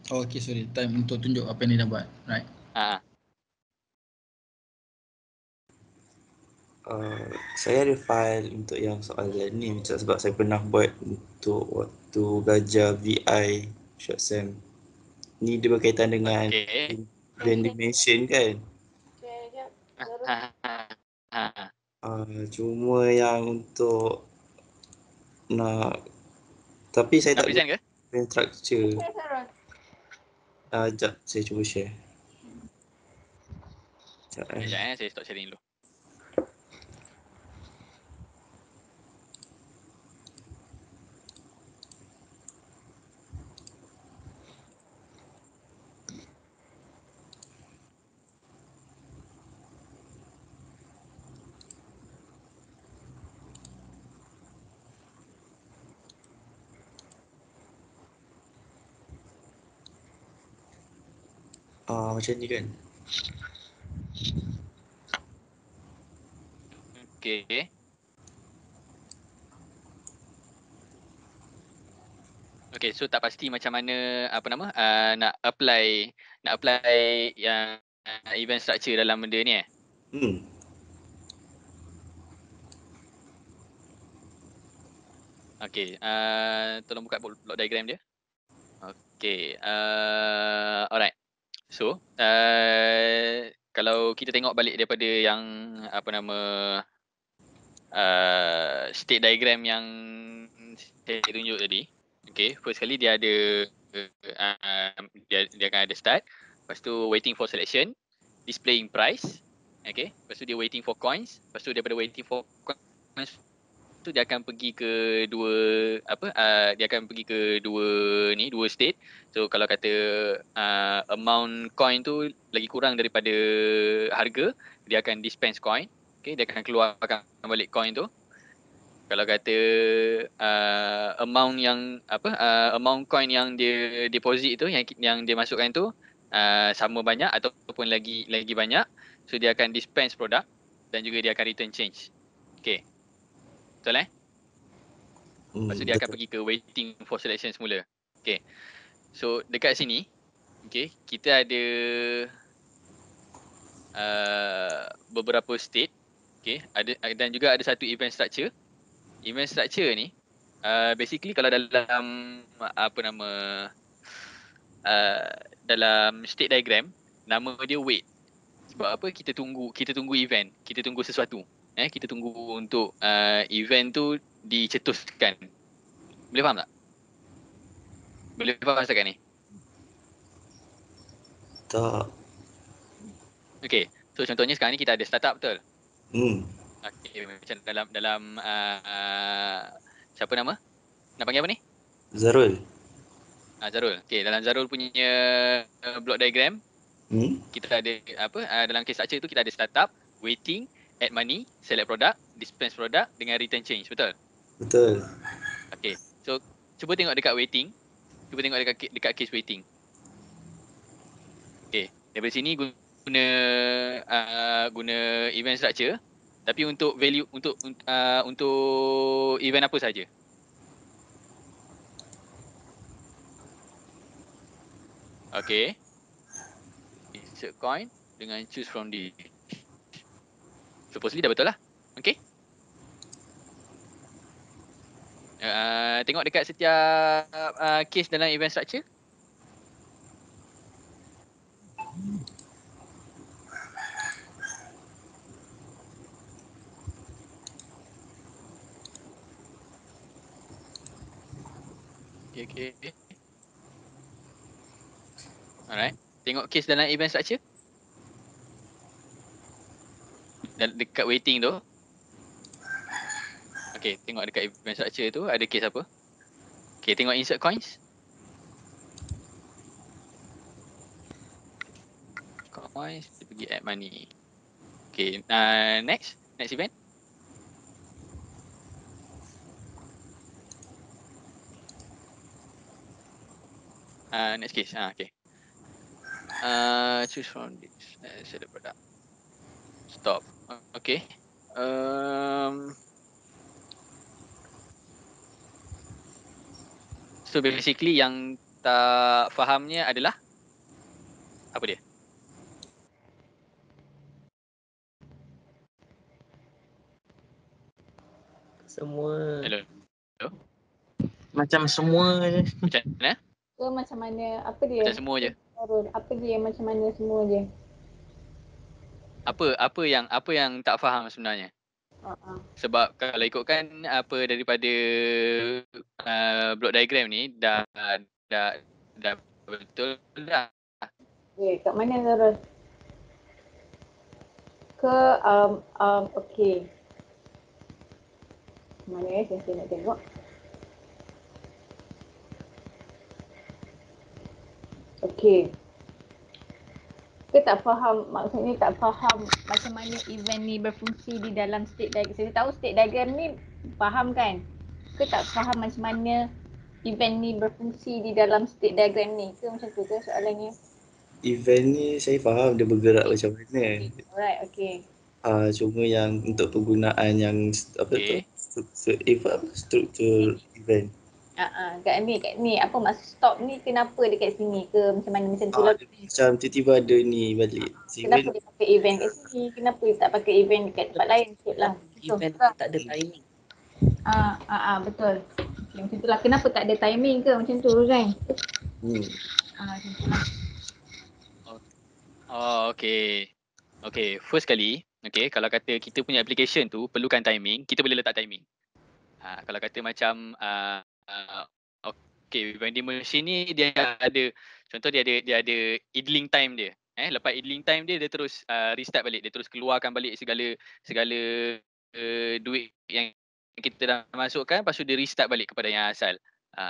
Oh, okay, sorry. Time untuk tunjuk apa yang dia dah buat. Right. Saya ada file untuk yang soalan ni macam sebab saya pernah buat untuk waktu belajar VI short sem. Ni dia berkaitan dengan event dimension kan. Cuma yang untuk nak tapi saya tak present ke? Event structure. Sekejap saya cuba share. Sekejap saya stop sharing dulu. Macam ni kan. Okay. Okay, so tak pasti macam mana nak apply yang event structure dalam benda ni Okay, tolong buka block diagram dia. Okay, alright. So, kalau kita tengok balik daripada yang state diagram yang saya tunjuk tadi. Okay, first kali dia ada dia akan ada start, lepas tu waiting for selection, displaying price, okay, lepas tu dia waiting for coins, lepas tu daripada waiting for coins tu dia akan pergi ke dia akan pergi ke dua state. So kalau kata amount coin tu lagi kurang daripada harga, dia akan dispense coin. Okay, dia akan keluarkan balik coin tu. Kalau kata amount coin yang dia deposit tu, yang dia masukkan tu sama banyak ataupun lagi banyak, so dia akan dispense produk dan juga dia akan return change. Okay, betul lepas tu dia akan pergi ke waiting for selection semula. Okay, so dekat sini, okay, kita ada beberapa state, okay, dan juga ada satu event structure. Event structure ni basically kalau dalam dalam state diagram, nama dia wait. Sebab apa? Kita tunggu event, kita tunggu sesuatu. Kita tunggu untuk event tu dicetuskan. Boleh faham tak? Boleh faham setakat ni? Tak. Okay, so contohnya sekarang ni kita ada startup, betul? Okay, macam dalam siapa nama? Nak panggil apa ni? Zarul. Zarul. Okay, dalam Zarul punya block diagram, kita ada dalam case structure tu kita ada startup, waiting, add money, select product, dispense product dengan return change, betul? Betul. Okay, so cuba tengok dekat waiting. Cuba tengok dekat case waiting. Okay, daripada sini guna event structure, tapi untuk value untuk event apa saja? Okay, insert coin dengan choose from the, supposedly dah betul lah. Okay, tengok dekat setiap case dalam event structure. Okay. Alright. Tengok case dalam event structure. Dan dekat waiting tu. Okay, tengok dekat event structure tu ada case apa. Okay, tengok insert coins. Coins, dia pergi add money. Okay, next event. Next case. Okay. Choose from this. Select product. Stop. Okay. So basically yang tak fahamnya adalah apa dia? Semua. Hello. Macam semua je. Macam mana? Macam mana? Apa dia? Macam semua je. Apa dia macam mana semua je? Apa yang tak faham sebenarnya? Sebab kalau ikutkan apa daripada block diagram ni dah betul dah. Kat mana Zarul? Ke okey. Mana saya nak tengok. Okey. Ke tak faham, maksudnya tak faham macam mana event ni berfungsi di dalam state diagram. Saya tahu state diagram ni faham kan? Ke tak faham macam mana event ni berfungsi di dalam state diagram ni? Ke macam tu ke soalannya? Event ni saya faham dia bergerak macam mana. Alright, okay. Cuma yang untuk penggunaan yang struktur event. Kat ni apa maksud stop ni kenapa dekat sini ke macam mana macam tu lah. Macam tiba-tiba ada ni balik. Kenapa dia pakai event kat sini? Kenapa dia tak pakai event dekat tempat lain sikit lah. Event tak ada timing. Betul. Okay, macam tu lah. Kenapa tak ada timing ke macam tu kan? Macam tu lah. Okay. Okay, first kali Okay, kalau kata kita punya application tu perlukan timing, kita boleh letak timing. Kalau kata macam okay, vending machine ni dia ada, contoh dia ada idling time dia. Lepas idling time dia terus restart balik, dia terus keluarkan balik segala duit yang kita dah masukkan, lepas tu dia restart balik kepada yang asal.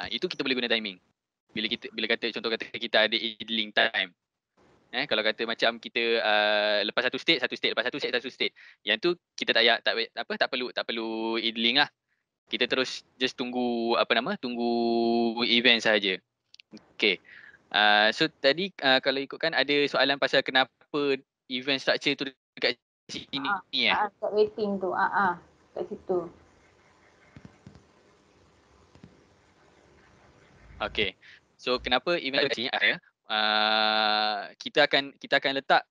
Itu kita boleh guna timing. Bila kata contoh kata kita ada idling time. Kalau kata macam kita lepas satu state, lepas satu state. Yang tu kita tak perlu idling lah. Kita terus just tunggu tunggu event sahaja. Okay. So tadi kalau ikutkan ada soalan pasal kenapa event structure tu dekat sini ni Kat waiting tu. Kat situ. Okay. So kenapa event dekat sini kita akan letak,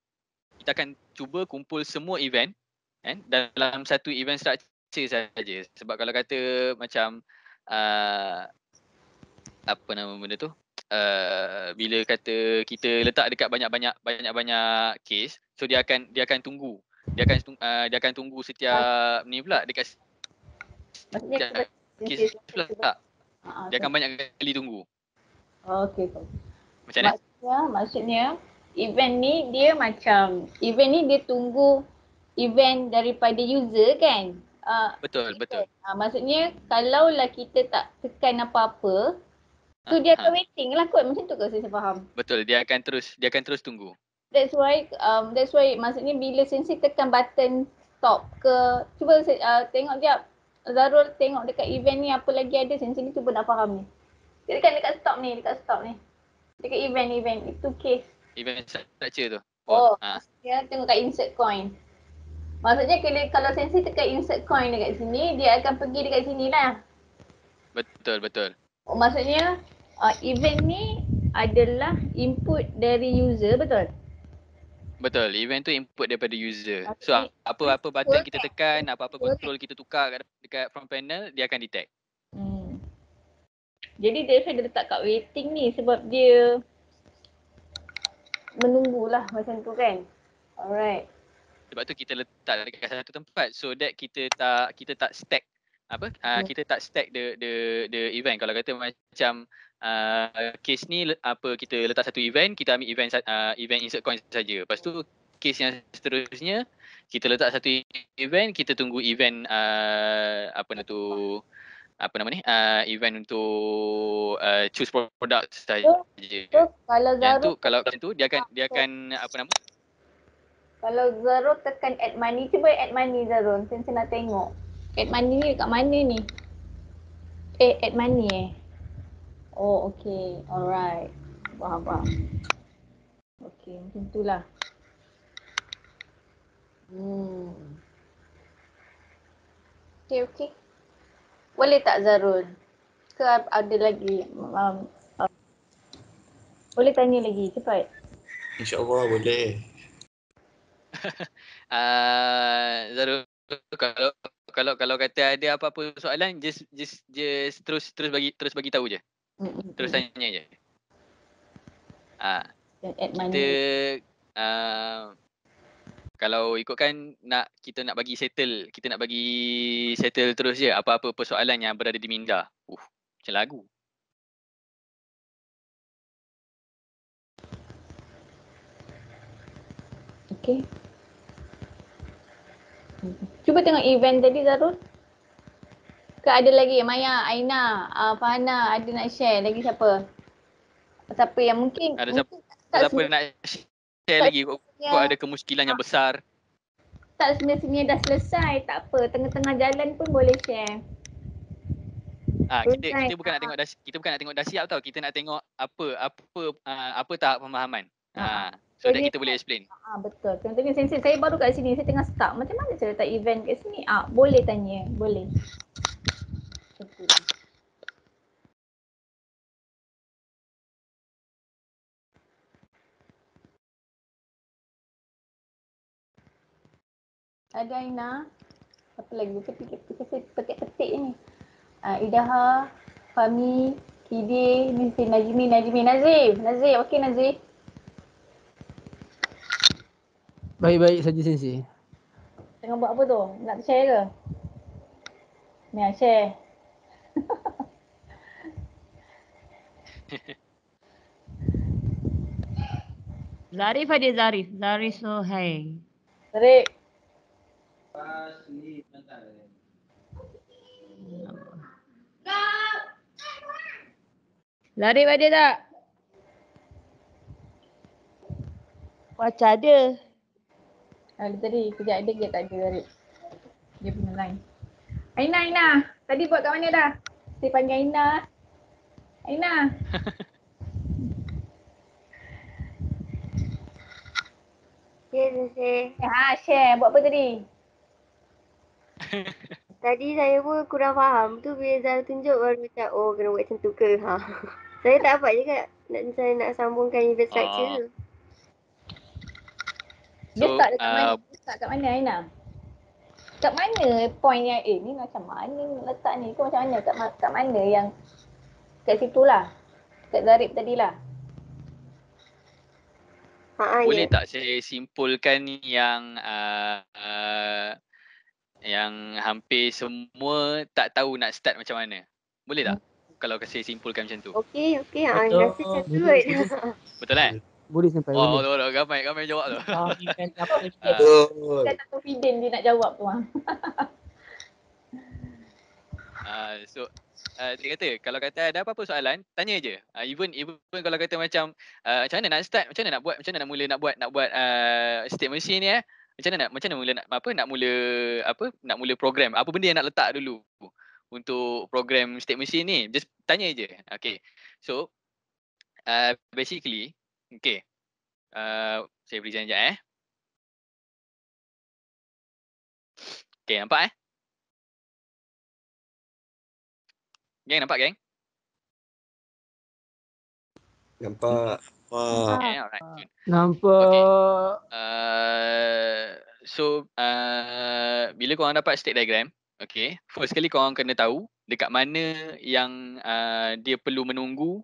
kita akan cuba kumpul semua event dalam satu event structure saja. Sebab kalau kata macam apa nama benda tu, bila kata kita letak dekat banyak-banyak case, so dia akan tunggu. Dia akan tunggu setiap ni pula dekat Maksudnya case pula. Dia akan banyak kali tunggu. Okay. Macam mana? Maksudnya event ni dia tunggu event daripada user kan? Betul. Maksudnya kalaulah kita tak tekan apa-apa, tu dia akan waiting lah kot, macam tu ke saya faham? Betul, dia akan terus tunggu. That's why maksudnya bila Sensei tekan button stop ke, cuba tengok jap Zarul, tengok dekat event ni apa lagi ada, Sensei ni cuba nak faham ni. Dekat stop ni. Dekat event itu case. Event structure tu. Maksudnya tengok kat insert coin. Maksudnya kalau Sensei tekan insert coin dekat sini, dia akan pergi dekat sini lah. Betul. Maksudnya event ni adalah input dari user, betul? Betul, event tu input daripada user. So apa-apa button kita tekan, apa-apa control kita tukar dekat front panel, dia akan detect. Jadi dia letak kat waiting ni sebab dia menunggulah macam tu kan. Alright. Sebab tu kita letak dekat satu tempat so that kita tak stack kita tak stack the event. Kalau kata macam case ni kita letak satu event, kita ambil event insert coin saja. Lepas tu case yang seterusnya kita letak satu event, kita tunggu event event untuk choose product saja. Kalau macam tu dia akan Kalau Zarul tekan add money, cuba add money Zarul. Saya nak tengok. Add money ni dekat mana ni? Add money Oh, okay. Alright. Faham. Okay, macam itulah. Okay. Boleh tak Zarul? Ke ada lagi? Boleh tanya lagi, cepat. InsyaAllah boleh. Zarul, kalau kata ada apa-apa soalan, just terus bagi tahu je. Terus tanya je. Kita kalau ikutkan kita nak bagi settle terus je apa-apa persoalan yang berada di minda. Macam lagu. Okay. Cuba tengok event tadi Zarul. Ke ada lagi Maya, Aina, Fahana ada nak share lagi siapa? Siapa yang mungkin siapa nak share lagi kok ada kemuskilan yang besar. Tak semestinya dah selesai, tak apa. Tengah-tengah jalan pun boleh share. Kita bukan nak tengok dah siap tau. Kita nak tengok apa tahap pemahaman. So that kita boleh explain. Betul. Contohnya Sensei, saya baru kat sini, saya tengah start. Macam mana saya letak event kat sini? Boleh tanya, boleh. Ada Aina. Apa lagi? Kita petik ni. Idaha, Fahmi, Kide, Najmi, Nazif. Okey Nazif. Baik-baik saja Sensei. Tengah buat apa tu? Nak share ke? Ni share. Zarif ada Zarif. Zarif Sohail. Tarik. Zarif ada tak? Macam ada. Ada tadi. Kejap ada ke tak ada Tarik. Dia punya line. Aina. Tadi buat kat mana dah? Saya panggil Aina. Aina. Ya, Sensei. Share. Buat apa tadi? Tadi saya pun kurang faham. Tu bila Zara tunjuk baru macam, oh kena buat macam tu ke? Saya tak dapat juga saya nak sambungkan event structure tu. Dia start dekat mana? Dia start kat mana Aina? Kat mana point yang ni macam mana letak ni? Kau macam mana? Kat mana yang kat situ lah. Kat Zarif tadi lah. Boleh tak saya simpulkan yang hampir semua tak tahu nak start macam mana? Boleh tak? Kalau saya simpulkan macam tu. Okey. Rasa macam tu. Betul kan? Boleh sampai boleh. Oh, ramai jawab tu. Dia tak confident dia nak jawab tu. So dia kata kalau kata ada apa-apa soalan tanya je. Even kalau kata macam mana nak start, macam mana nak mula nak buat state machine ni macam mana mula nak mula program, apa benda yang nak letak dulu untuk program state machine ni, just tanya je. Okay, so basically okay, saya present sekejap okay, nampak geng, nampak geng? Nampak. Okay, alright, good. Nampak. So bila korang dapat state diagram, okay, first kali korang kena tahu dekat mana yang dia perlu menunggu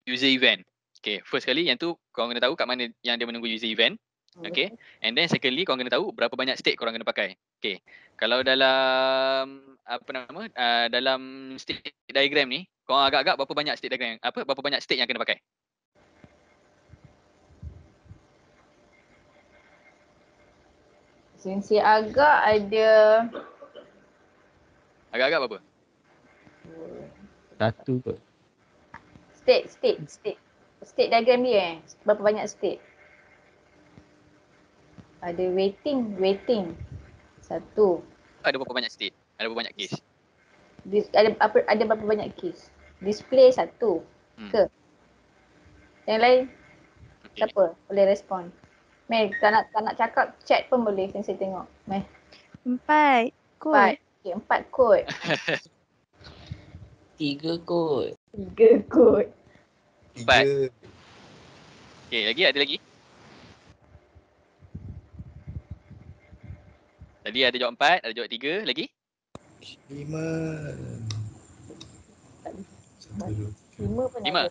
user event. Okay, first kali yang tu korang kena tahu kat mana yang dia menunggu user event. Okay, and then secondly korang kena tahu berapa banyak state korang kena pakai. Okay, kalau dalam dalam state diagram ni, korang agak-agak berapa banyak state diagram, berapa banyak state yang kena pakai? Sensei agak ada agak-agak berapa? Satu kot. State diagram dia berapa banyak state? Ada waiting. Satu. Ada berapa banyak state? Ada berapa banyak case? Ada berapa banyak case? Display satu ke? Yang lain? Siapa boleh respon? Mel, tak nak cakap chat pun boleh Sensei tengok. Mel. 4 kod. Okay, 4 kod. 3 kod. 3 kod. 4. Okay, ada lagi? Tadi ada jawab 4, ada jawab 3, lagi? 5. 5 pun ada.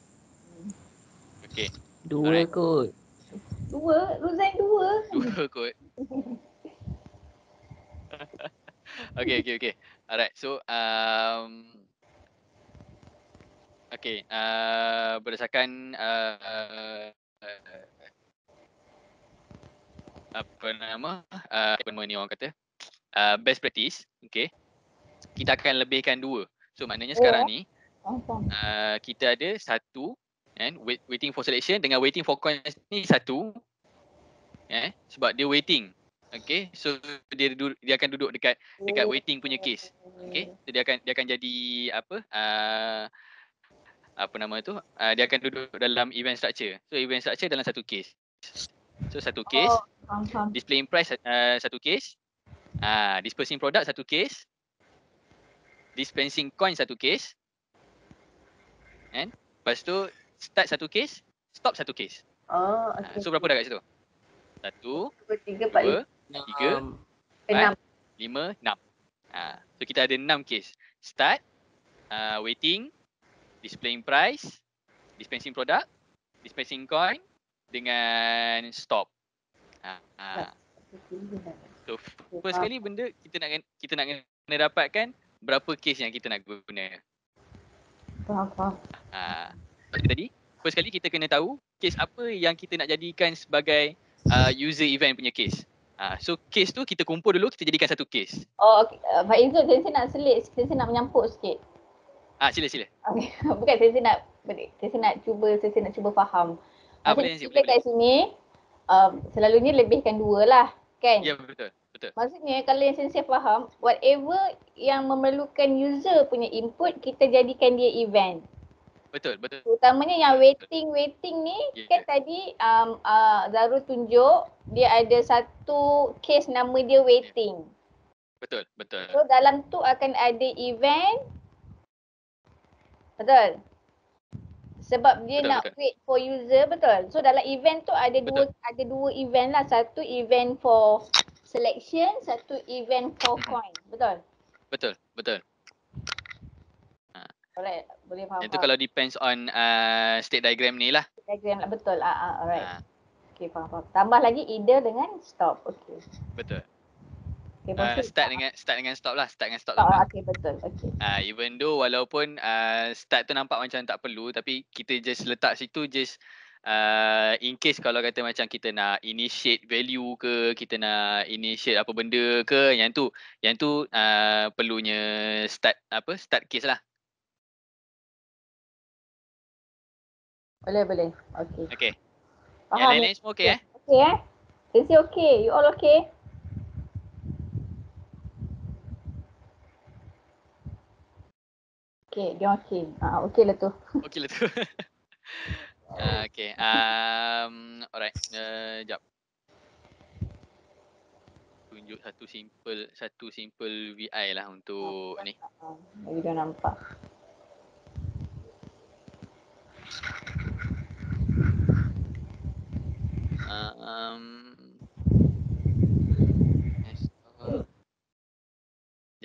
Okay. 2 kod. 2? Ruzan 2 kot. Okay. Alright, so okay, berdasarkan ni orang kata best practice, okay, kita akan lebihkan 2. So maknanya sekarang ni kita ada 1 kan, waiting for selection dengan waiting for coins ni 1 sebab dia waiting. Okay, so dia akan duduk dekat waiting punya case. Okay, so dia akan jadi dia akan duduk dalam event structure. So event structure dalam satu case. So satu case, displaying price satu case, dispersing product satu case, dispensing coin satu case, kan? Lepas tu start satu case, stop satu case. Okay. So berapa dah kat situ? 1, 2, 3, 4, 5, 6. So kita ada 6 case. Start, waiting, displaying price, dispensing product, dispensing coin dengan stop. So first kali benda kita nak kena dapatkan berapa case yang kita nak guna. Faham. Tadi first kali kita kena tahu case apa yang kita nak jadikan sebagai user event punya case. So case tu kita kumpul dulu, kita jadikan satu case. Oh, okay. Pak Izzul, saya nak nak menyampuk sikit. Sila. Okay. Bukan, saya nak cuba faham. Boleh. Maksudnya kat sini selalunya lebihkan 2 lah, kan? Ya, betul. Maksudnya kalau yang saya faham, whatever yang memerlukan user punya input, kita jadikan dia event. Betul. Utamanya yang waiting ni, kan tadi Zarul tunjuk dia ada satu case nama dia waiting. Betul. So dalam tu akan ada event. Betul? Sebab dia nak wait for user, betul? So dalam event tu ada dua event lah. Satu event for selection, satu event for coin. Betul? Betul. Alright, boleh faham. Itu kalau depends on state diagram ni lah. Diagram lah, betul. Alright. Okay, faham. Tambah lagi either dengan stop. Okay. Betul. Okay, start dengan stop lah. Okay, betul. Okay. Even though walaupun start tu nampak macam tak perlu, tapi kita just letak situ just in case kalau kata macam kita nak initiate value ke, kita nak initiate apa benda ke, yang tu perlunya start case lah. Boleh. Okay. Faham. Yang lain semua okay Okay Sesi okay. You all okay? Okay, dia okay. Okay lah tu. Okay. Alright. Jap. Tunjuk satu simple VI lah untuk ni. Bagi dia nampak.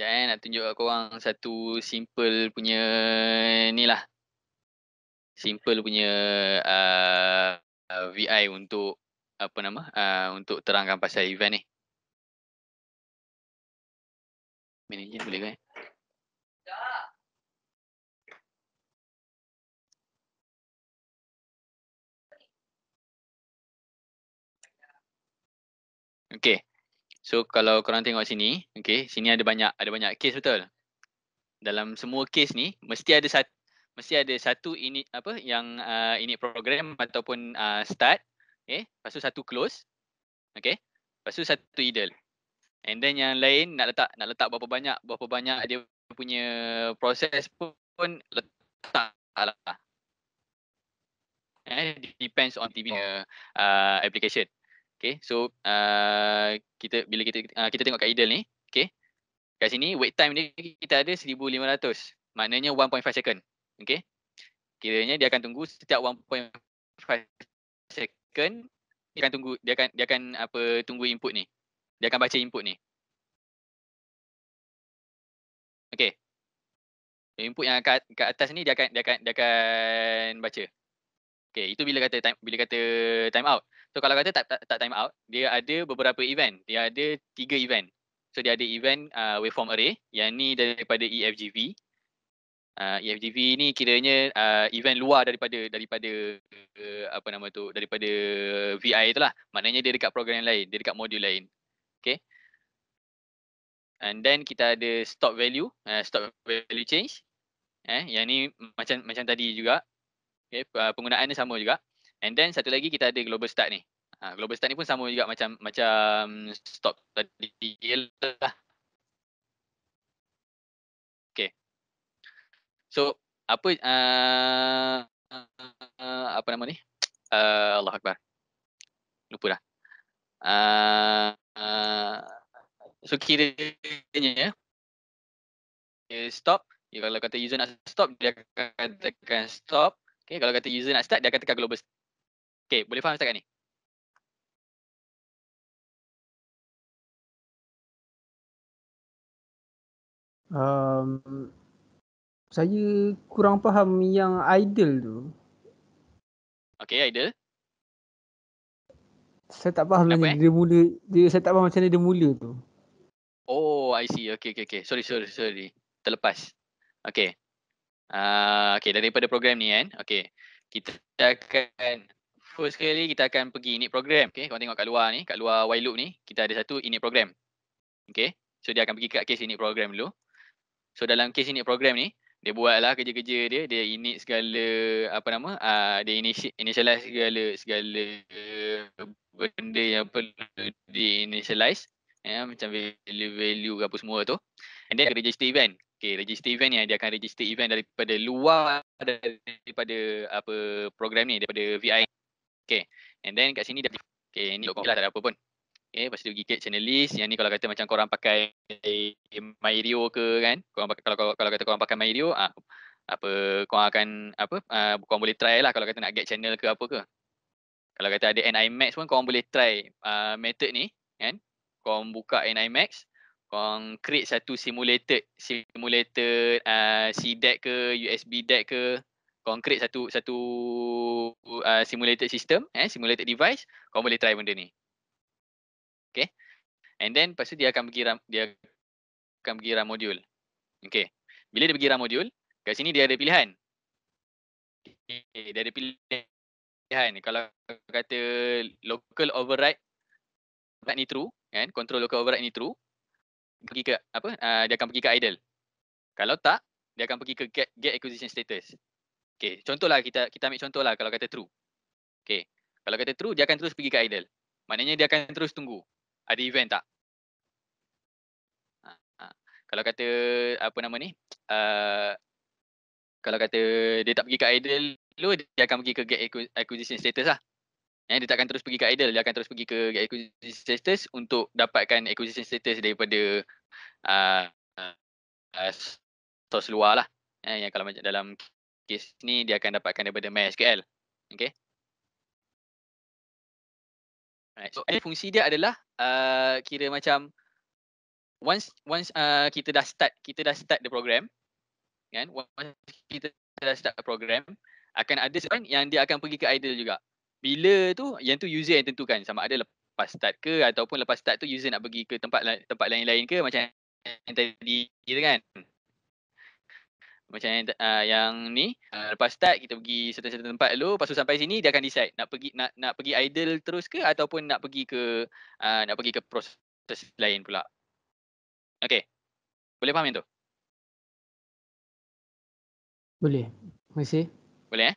Nak tunjuk kat korang satu simple punya ni lah. Simple punya VI untuk untuk terangkan pasal event ni. Manager boleh kan? Okay. So kalau korang tengok sini, okay, sini ada banyak case, betul? Dalam semua case ni mesti ada satu init init program ataupun start, okay, lepas tu satu close, okay, lepas tu satu idle. And then yang lain nak letak berapa banyak dia punya proses pun letak lah. Depends on TV punya application. Okay, so bila kita tengok kat idle ni, okay, kat sini wait time dia kita ada 1500, maknanya 1.5 second. Okay, kiranya dia akan tunggu setiap 1.5 second, dia akan tunggu input ni, dia akan baca input ni. Okay, input yang kat atas ni dia akan baca. Okay, itu bila kata time out. So kalau kata tak time out, dia ada beberapa event. Dia ada 3 event. So dia ada event waveform array, yang ni daripada EFGV. EFGV ni kiranya event luar daripada daripada VI itulah. Maknanya dia dekat program lain, dia dekat modul lain. Okay. And then kita ada stop value change. Yang ni macam tadi juga. Okay, penggunaannya sama juga. And then satu lagi kita ada global start ni. Global start ni pun sama juga macam stop tadi lah. Okay. So apa nama ni? Allah Akbar. Lupa dah. So kiranya stop. Kalau kata user nak stop, dia akan tekan stop. Okay, kalau kata user nak start, dia akan tekan global start. Okay, boleh faham setakat ni? Saya kurang faham yang idle tu. Okay, idle. Saya tak faham Kenapa, dia mula, saya tak faham macam mana dia mula tu. Oh, I see. Okay. Sorry. Terlepas. Okay. Okay, daripada program ni kan. Okay. Kita akan, first kali kita akan pergi init program. Okay, korang tengok kat luar ni, kat luar while loop ni, kita ada satu init program. Okay. So dia akan pergi kat case init program dulu. So dalam case init program ni, dia buatlah kerja-kerja dia, dia init segala dia initialize segala benda yang perlu di initialize, macam value ke apa semua tu. And then register event. Okay, register event ni dia akan register event daripada luar daripada program ni, daripada VI. Okay, and then kat sini dia ni lah, tak ada apa pun. Okay, lepas tu pergi create channel list. Yang ni kalau kata macam korang pakai MyRio ke kan, kalau kata korang pakai MyRio, korang akan korang boleh try lah kalau kata nak get channel ke apa ke. Kalau kata ada NIMAX pun korang boleh try method ni kan. Korang buka NIMAX, korang create satu simulated CDEC ke, USB DEC ke. Korang create satu simulated system, simulated device, korang boleh try benda ni. Okay. And then lepas tu dia akan pergi run module. Okay. Bila dia pergi run module, kat sini dia ada pilihan. Okay, dia ada pilihan. Kalau kata local override ni true, kan? Control local override ni true, pergi ke dia akan pergi ke idle. Kalau tak, dia akan pergi ke get acquisition status. Okay, contohlah kita ambil contoh lah kalau kata true. Okay. Kalau kata true, dia akan terus pergi ke idle. Maknanya dia akan terus tunggu ada event tak. Kalau kata kalau kata dia tak pergi ke idle dulu, dia akan pergi ke get acquisition status lah. Dia takkan terus pergi ke idle, dia akan terus pergi ke get acquisition status untuk dapatkan acquisition status daripada source luar lah. Yang kalau macam dalam case ni dia akan dapatkan daripada MySQL. Okay. Alright. So fungsi dia adalah kira macam once kita dah start the program, kan? Once kita dah start the program, akan ada seorang yang dia akan pergi ke idle juga. Bila tu, yang tu user yang tentukan sama ada lepas start ke ataupun lepas start tu user nak pergi ke tempat lain-lain ke, macam yang tadi gitu kan. Macam yang ni, lepas start kita pergi certain tempat dulu, lepas tu sampai sini dia akan decide nak pergi idle terus ke ataupun nak pergi ke proses lain pula. Okay. Boleh faham yang tu? Boleh. Terima kasih. Boleh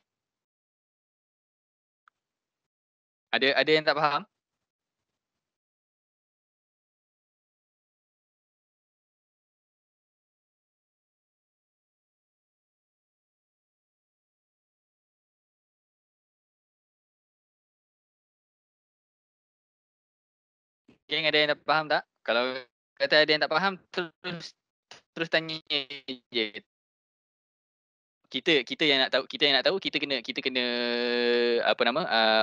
Ada yang tak faham? Geng, ada yang tak faham tak? Kalau kata ada yang tak faham, terus tanya je. Kita yang nak tahu, kita kena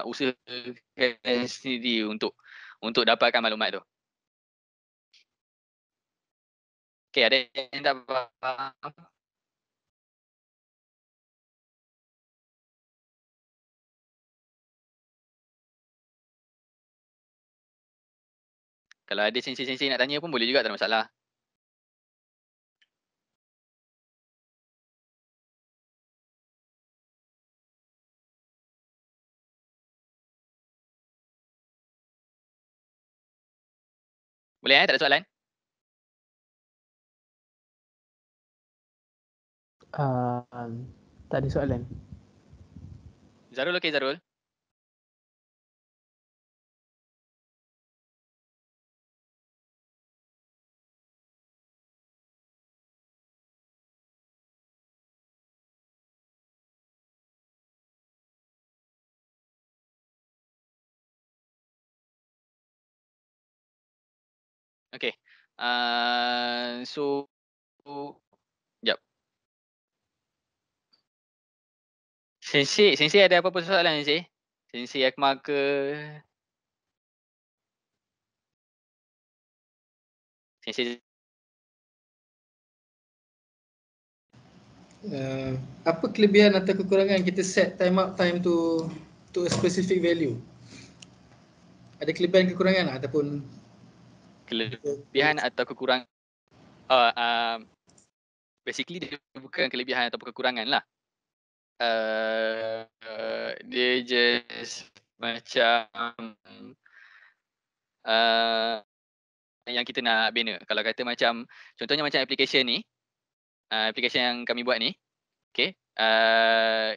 usahakan sendiri untuk dapatkan maklumat tu. Okay, ada yang tak faham? Kalau ada sensei-sensei nak tanya pun boleh juga, tak ada masalah. Boleh tak ada soalan? Tak ada soalan. Zarul, okey Zarul? Okay. So, jap. Sensei ada apa-apa soalan Sensei? Sensei Akmal ke? Sensei apa kelebihan atau kekurangan kita set time out time to a specific value? Ada kelebihan kekurangan lah, ataupun kelebihan atau kekurangan. Basically dia bukan kelebihan atau kekurangan lah. Dia just macam yang kita nak bina. Kalau kata macam, contohnya macam application ni, application yang kami buat ni, okay,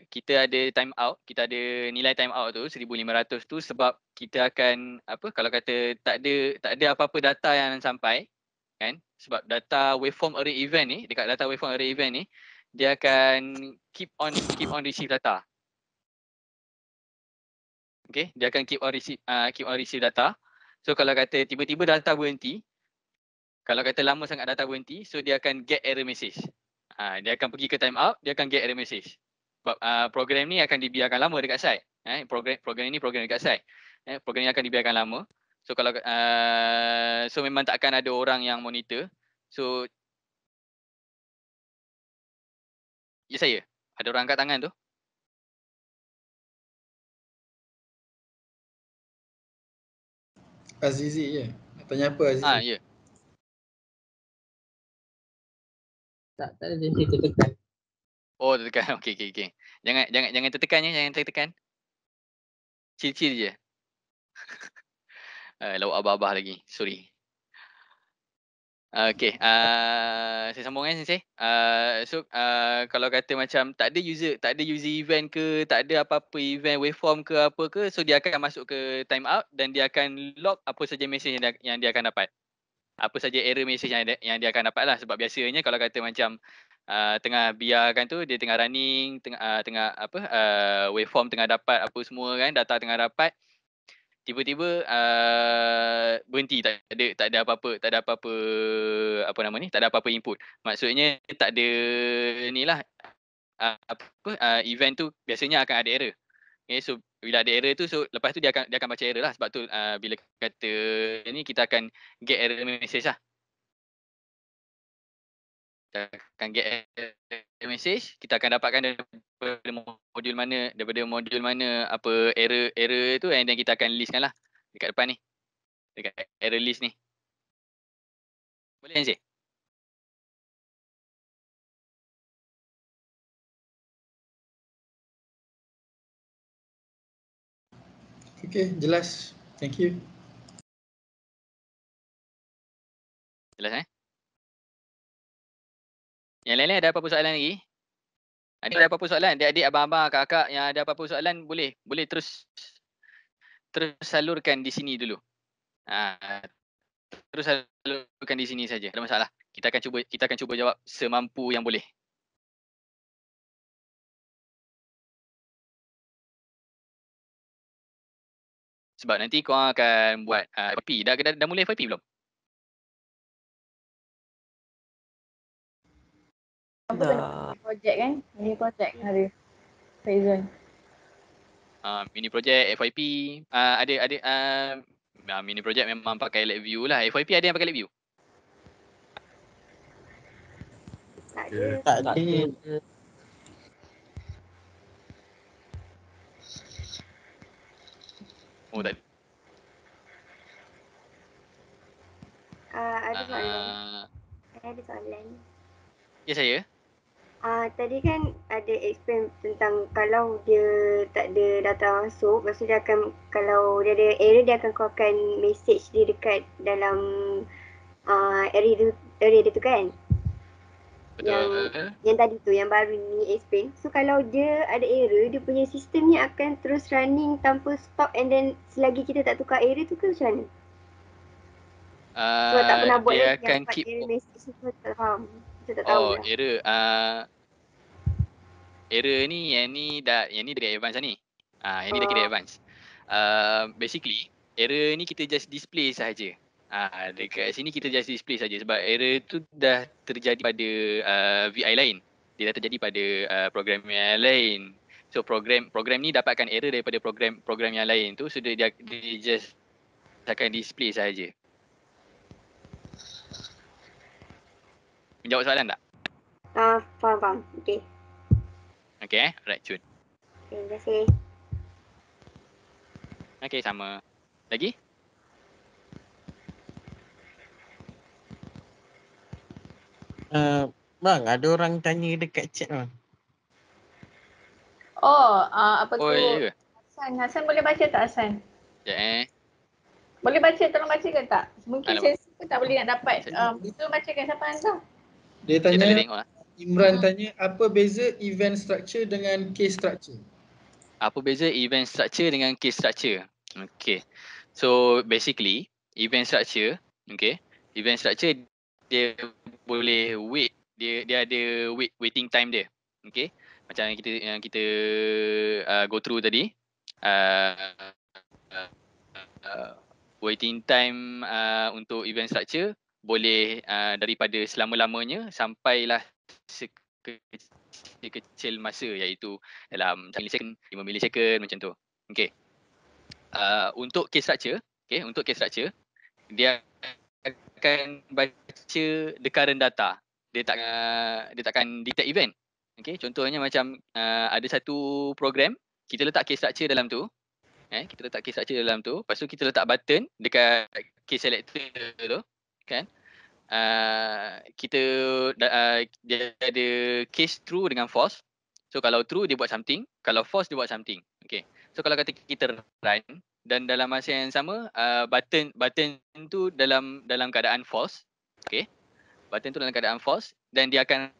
kita ada time out, kita ada nilai time out tu 1500 tu sebab kita akan apa, kalau kata tak ada apa-apa data yang sampai kan, sebab data waveform array event ni, dekat data waveform array event ni dia akan keep on receive data. Okay, dia akan keep on receive data. So kalau kata tiba-tiba data berhenti, kalau kata lama sangat data berhenti, so dia akan get error message. Dia akan pergi ke time out, dia akan get error message. Sebab program ni akan dibiarkan lama dekat site. Program ni program dekat site. Program ni akan dibiarkan lama. So kalau so memang tak akan ada orang yang monitor. So ya saya, ada orang angkat tangan tu. Azizi je. Nak tanya apa Azizi? Ya. Tak ada saya tertekan. Oh, tertekan. Okey. Jangan tertekan ya, jangan tertekan. Chill je. Lawak abah-abah lagi. Sorry. Okay, saya sambung kan Sensei. So kalau kata macam tak ada user event ke, tak ada apa-apa event waveform ke apa ke, so dia akan masuk ke timeout dan dia akan log apa saja message yang dia akan dapat. Apa saja error message yang dia akan dapat lah. Sebab biasanya kalau kata macam tengah biarkan tu, dia tengah running, tengah apa, waveform tengah dapat apa semua kan, data tengah dapat, tiba-tiba berhenti, tak ada apa-apa apa nama ni, tak ada apa-apa input. Maksudnya tak ada ni lah, event tu biasanya akan ada error. Okay, so bila ada error tu, so lepas tu dia akan baca error lah. Sebab tu bila kata ni, kita akan get error message lah. Kita akan get error message, kita akan dapatkan daripada modul mana apa error tu, and then kita akan listkan lah dekat depan ni, dekat error list ni. Boleh Encik? Okay, jelas. Thank you. Jelas Yang lain-lain ada apa-apa soalan lagi? Ada apa-apa soalan? Adik-adik, abang-abang, kakak yang ada apa-apa soalan, boleh terus salurkan di sini dulu. Terus salurkan di sini saja. Tak ada masalah. Kita akan cuba jawab semampu yang boleh. Sebab nanti korang akan buat FYP. Dah mulai FYP belum? Apa kena projek kan? Mini projek hari Faizal. Mini project, FYP, ada mini project memang pakai LabVIEW lah. FYP ada yang pakai LabVIEW? Tak ada. Tak ada. Oh, tak ada. Ada soalan. Ada soalan. Ya, saya. Tadi kan ada explain tentang kalau dia tak ada data masuk, lepas tu dia akan, kalau dia ada error, dia akan keluarkan message dia dekat dalam array dia tu kan? Betul. Yang tadi tu, yang baru ni explain. So kalau dia ada error, dia punya sistem ni akan terus running tanpa stop, and then selagi kita tak tukar error tu ke macam mana? Sebab tak pernah buat dia lagi akan yang keep error message tu, tak faham. Kita tak tahu lah. Error ni, yang ni dekat advance lah ni. Yang ni dah kira advance. Basically, error ni kita just display sahaja. Dekat sini kita just display saja sebab error tu dah terjadi pada VI lain. Dia dah terjadi pada program yang lain. So program ni dapatkan error daripada program yang lain tu, so dia just akan display sahaja. Menjawab soalan tak? Faham. Okay. Okay, alright, cun. Okay, terima kasih. Okay, sama. Lagi? Bang, ada orang tanya dekat chat bang. Oh, apa Oh, tu? ya ke? Hasan boleh baca tak Hasan? Sekejap Boleh baca, tolong bacakan tak? Mungkin Alamak. sesi pun tak boleh nak dapat. Tolong bacakan siapa hantar? Dia Saya tak boleh tanya, tengok lah. Imran tanya apa beza event structure dengan case structure? Apa beza event structure dengan case structure? Okay. So basically, event structure, okay. Event structure dia boleh wait, dia ada waiting time dia. Okay. Macam yang kita go through tadi. Waiting time untuk event structure boleh daripada selama-lamanya sampailah kecil masa, iaitu dalam 1 millisecond, 5 millisecond macam tu. Okey. Untuk case structure, untuk case structure dia akan baca the current data. Dia takkan detect event. Okey, contohnya macam ada satu program, kita letak case structure dalam tu. Kita letak case structure dalam tu, lepas tu kita letak button dekat case selector tu, kan? Dia ada case true dengan false. So kalau true dia buat something, kalau false dia buat something. Okay. So kalau kata kita run dan dalam masa yang sama button tu dalam keadaan false. Okay. Button tu dalam keadaan false dan dia akan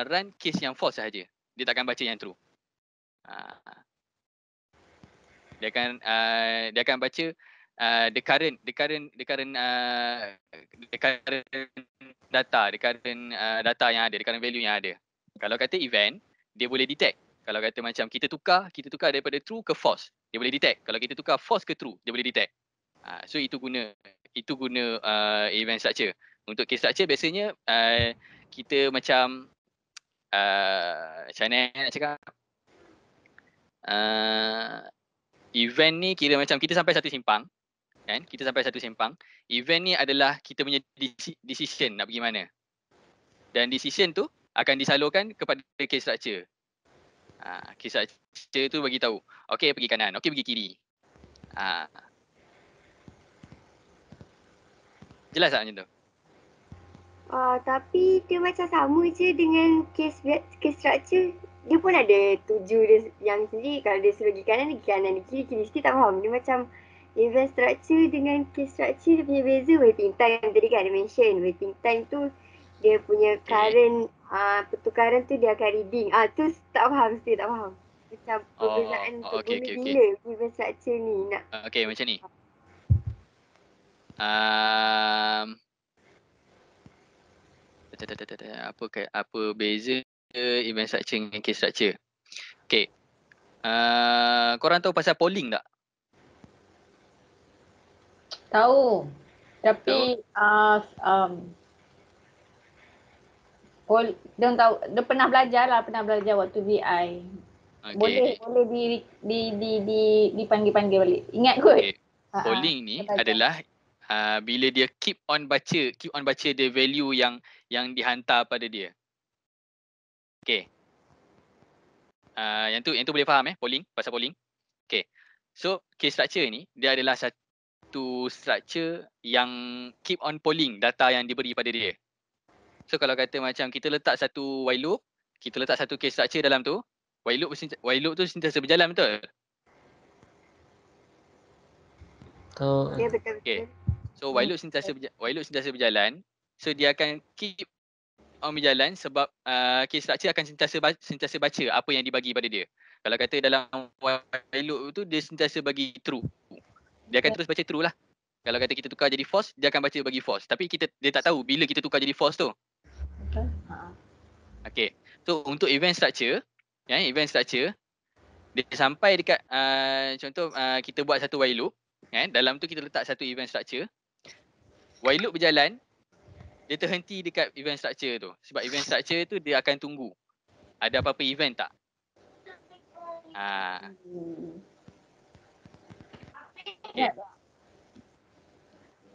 run case yang false sahaja. Dia takkan baca yang true. Dia akan baca the current data yang ada, the current value yang ada. Kalau kata event, dia boleh detect. Kalau kata macam kita tukar daripada true ke false, dia boleh detect. Kalau kita tukar false ke true, dia boleh detect. So itu guna event structure. Untuk case structure biasanya kita macam macam mana nak cakap, event ni kira macam kita sampai satu simpang, kan? Kita sampai satu simpang. Event ni adalah kita punya decision nak pergi mana. Dan decision tu akan disalurkan kepada case structure. Case structure tu bagi tahu, okey pergi kanan, okey pergi kiri. Jelas tak macam tu? Tapi dia macam sama je dengan case structure. Dia pun ada tuju dia yang sendiri. Kalau dia suruh pergi kanan, kiri sikit tak faham. Dia macam event structure dengan case structure, dia punya beza waiting time. Tadi kan ada mention waiting time tu dia punya current pertukaran tu dia akan reading. Tu tak faham, still tak faham. Macam perbezaan untuk guna bila event structure ni nak. Okey macam ni. Apa beza event structure dengan case structure? Okay. Korang tahu pasal polling tak? Tahu. Tapi dia tahu, dia pernah belajar waktu VI. Okay. Boleh dipanggil balik. Ingat kot. Okay. Polling ni adalah bila dia keep on baca the value yang dihantar pada dia. Okay. Yang tu boleh faham pasal polling. Okay. So case structure ni dia adalah satu structure yang keep on polling data yang diberi pada dia. So kalau kata macam kita letak satu while loop, kita letak satu case structure dalam tu, while loop tu sentiasa berjalan, betul? Ya betul. Okay. So while loop sentiasa berjalan, so dia akan keep on berjalan sebab case structure akan sentiasa baca apa yang dibagi pada dia. Kalau kata dalam while loop tu dia sentiasa bagi true, dia akan terus baca true lah. Kalau kata kita tukar jadi false, dia akan baca bagi false. Tapi dia tak tahu bila kita tukar jadi false tu. Okay. So untuk event structure, event structure dia sampai dekat contoh kita buat satu while loop, dalam tu kita letak satu event structure. While loop berjalan, dia terhenti dekat event structure tu. Sebab event structure tu dia akan tunggu ada apa-apa event tak. Okay.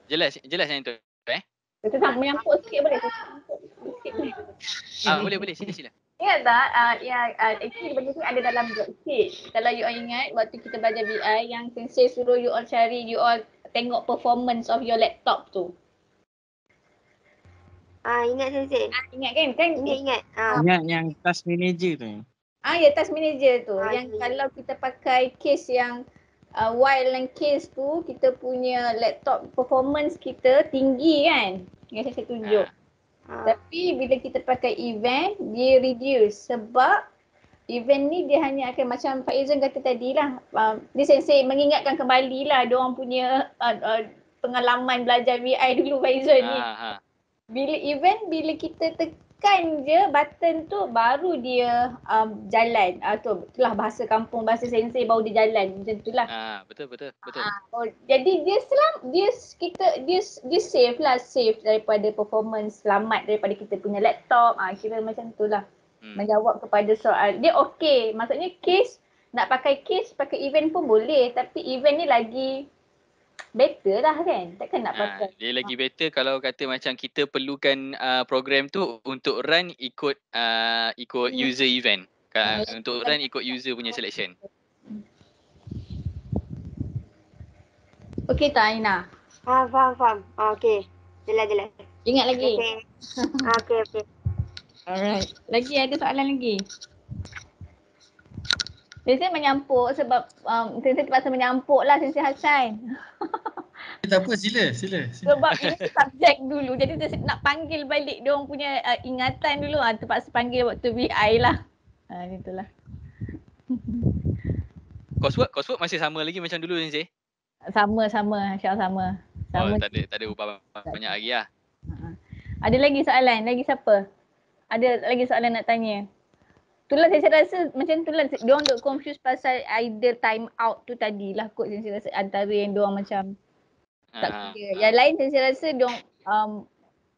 Jelas yang tu Kita tak menyampuk sikit boleh? Boleh sila. Ingat tak actually benda tu ada dalam worksheet. Kalau you all ingat waktu kita belajar VI yang sensei suruh you all cari, you all tengok performance of your laptop tu. Ingat Sensei. Ingat kan? Ingat. Ingat yang task manager tu. Ya, task manager tu. Yang ya. kalau kita pakai case yang wildland case tu, kita punya laptop performance kita tinggi kan? Yang saya tunjuk. Tapi bila kita pakai event, dia reduce sebab event ni dia hanya akan macam Pak Izzuan kata tadi lah. Dia Sensei mengingatkan kembali lah diorang punya pengalaman belajar VI dulu Pak Izzuan ni. Bila event, bila kita tekan je button tu baru dia jalan. Itulah bahasa kampung, bahasa Sensei baru dia jalan. Macam itulah. Betul. Jadi dia save lah, save daripada performance, selamat daripada kita punya laptop. Kira macam itulah. Menjawab kepada soal. Dia okey. Maksudnya case, nak pakai case, pakai event pun boleh. Tapi event ni lagi better lah kan. Takkan nak pakai. Dia lagi better kalau kata macam kita perlukan program tu untuk run ikut user event. Untuk run ikut user punya selection. Okey tak Aina? Faham. Okey. Jelas. Ingat lagi? Okey. Alright. Lagi ada soalan lagi? Sensei menyampuk sebab Sensei terpaksa menyampuk lah Sensei Hassan. Tak apa, sila. Sebab ini subjek dulu. Jadi saya nak panggil balik diorang punya ingatan dulu. Terpaksa panggil waktu VI lah. Itulah. Coursework masih sama lagi macam dulu Sensei? Sama. InsyaAllah sama. Tak ada ubah banyak lagi lah. Ada lagi soalan? Lagi siapa? Ada lagi soalan nak tanya? Itulah saya rasa macam itulah. Diorang duk confuse pasal idle time out tu tadilah kot saya rasa antara yang diorang macam tak clear. Yang lain saya rasa diorang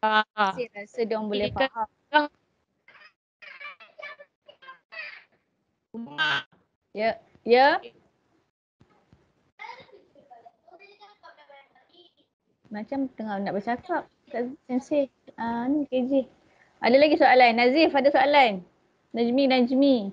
saya rasa diorang boleh faham. Ya. Macam tengah nak bercakap Sensei. Ni KJ. Ada lagi soalan? Nazif ada soalan? Najmi.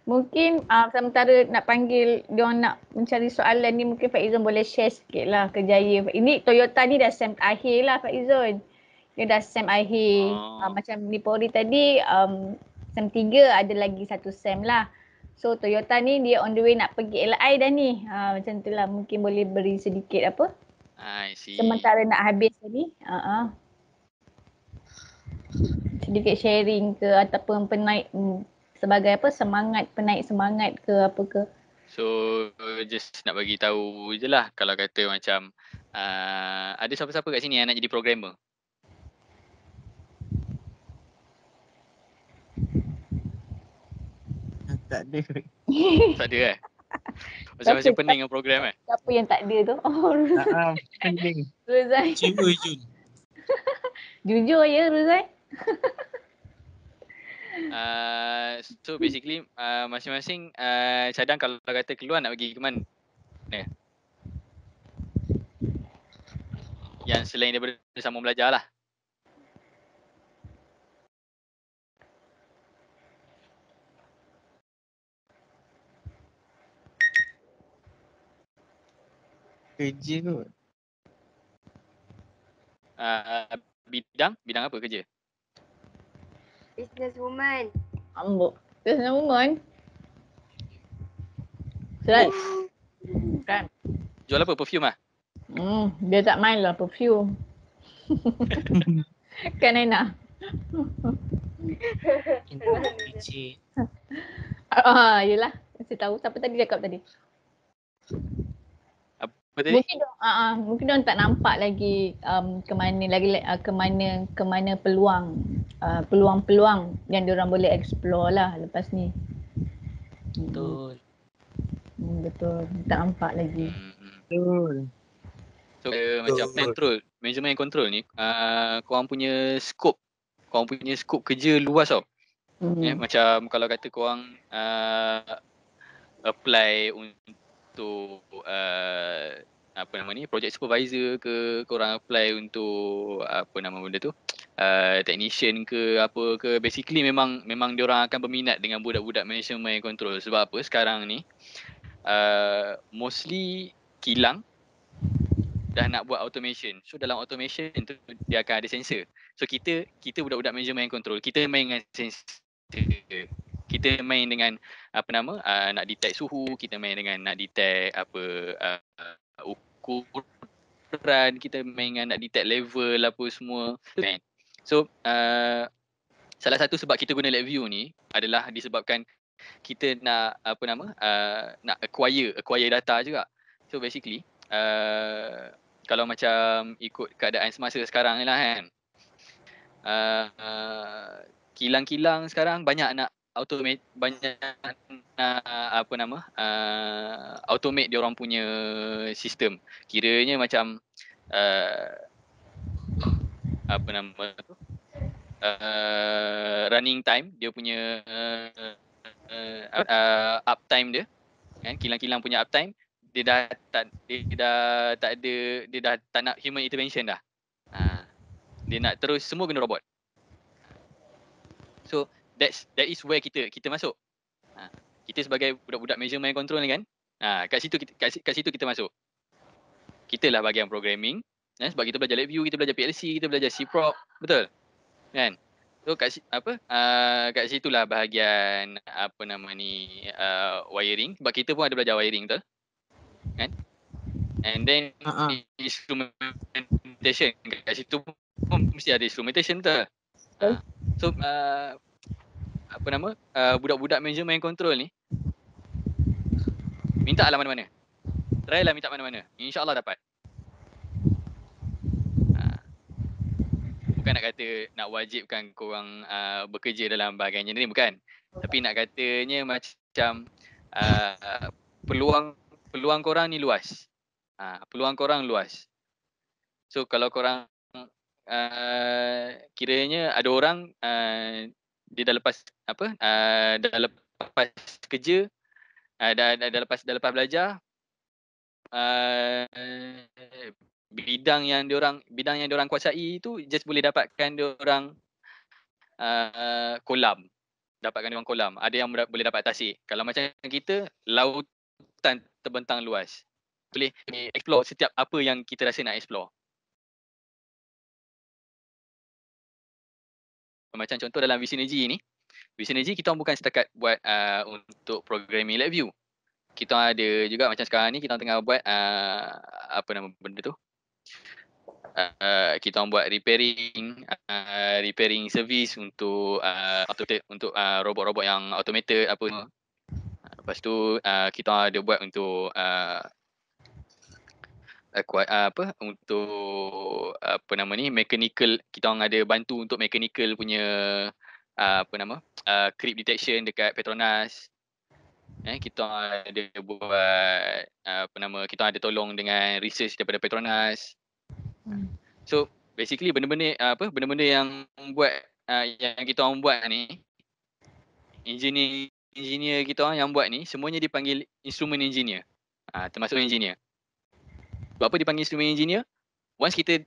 Mungkin sementara nak panggil diorang nak mencari soalan ni, mungkin Pak Izzuan boleh share sikit lah kerjaya. Ini Toyota ni dah SEM akhir lah Pak Izzuan. Dia dah SEM akhir. Macam di Polri tadi SEM 3 ada lagi satu SEM lah. So Toyota ni dia on the way nak pergi LI dah ni. Macam tu lah, mungkin boleh beri sedikit apa. I see. Sementara nak habis tadi. Sedikit sharing ke ataupun penaik sebagai apa, semangat, penaik semangat ke apa ke. So just nak bagi tahu je lah kalau kata macam ada siapa-siapa kat sini yang nak jadi programmer? Tak ada. Tak ada Macam pening dengan program Siapa yang tak ada tu? Pening. Ruzai. Cuba Jun. Jujur ya Ruzai. So basically masing-masing cadang kalau kata keluar nak pergi ke mana? Yang selain daripada sambung belajar lah. Kerja kot. Bidang apa kerja? Business woman. Ambok. Business woman. Right. Kan. Jual apa? Perfume lah? Dia tak main lah perfume. Kan Aina? Yelah. Saya tahu. Siapa tadi cakap tadi? Apa tadi? Mungkin dia tak nampak lagi kemana peluang yang diorang boleh explore lah lepas ni. Betul. Betul. Tak nampak lagi. Betul. So macam measurement and control ni korang punya scope kerja luas tau. Macam kalau kata korang apply untuk project supervisor ke, korang apply untuk benda tu technician ke apa ke, basically memang diorang akan berminat dengan budak-budak measurement and control. Sebab apa sekarang ni mostly kilang dah nak buat automation. So dalam automation tu dia akan ada sensor. So kita budak-budak measurement and control, kita main dengan sensor. Kita main dengan nak detect suhu, kita main dengan nak detect ukuran, kita main dengan nak detect level apa semua kan. So salah satu sebab kita guna LabVIEW ni adalah disebabkan kita nak nak acquire data juga. So basically kalau macam ikut keadaan semasa sekarang ni lah kan, kilang-kilang sekarang banyak nak automate, automate dia orang punya sistem. Kiranya macam running time dia punya uptime dia kan, kilang-kilang punya uptime dia dah tak nak human intervention dah. Dia nak terus semua guna robot. So that is where kita masuk. Kita sebagai budak-budak measurement and control ni kan, kat situ kita masuk. Kita lah bahagian programming, sebab kita belajar LabVIEW, kita belajar PLC, kita belajar CPROC, betul kan? So kat situlah bahagian wiring, sebab kita pun ada belajar wiring, betul kan? And then instrumentation, kat situ pun mesti ada instrumentation, betul? So budak-budak measurement and control ni minta lah mana-mana. Try lah minta mana-mana. InsyaAllah dapat. Bukan nak kata nak wajibkan korang bekerja dalam bahagian engineering, bukan. Tapi nak katanya macam peluang korang ni luas. Peluang korang luas. So kalau korang kiranya ada orang dia dah lepas dah lepas kerja, dah lepas belajar, bidang yang diorang kuasai itu just boleh dapatkan diorang kolam. Ada yang boleh dapat tasik. Kalau macam kita, lautan terbentang luas. Boleh explore setiap apa yang kita rasa nak explore. Macam contoh dalam Visynergy ni, Visynergy kita bukan setakat buat untuk programming LabVIEW. Kita ada juga macam sekarang ni kita tengah buat benda tu. Kita buat repairing service untuk robot-robot yang automated apa. Lepas tu kita ada buat untuk mechanical, kita orang ada bantu untuk mechanical punya creep detection dekat Petronas. Kita ada buat kita ada tolong dengan research daripada Petronas. So basically benda-benda yang yang kita orang buat ni, engineer kita orang yang buat ni semuanya dipanggil instrument engineer. Termasuk engineer. Sebab apa dipanggil instrument engineer? Once kita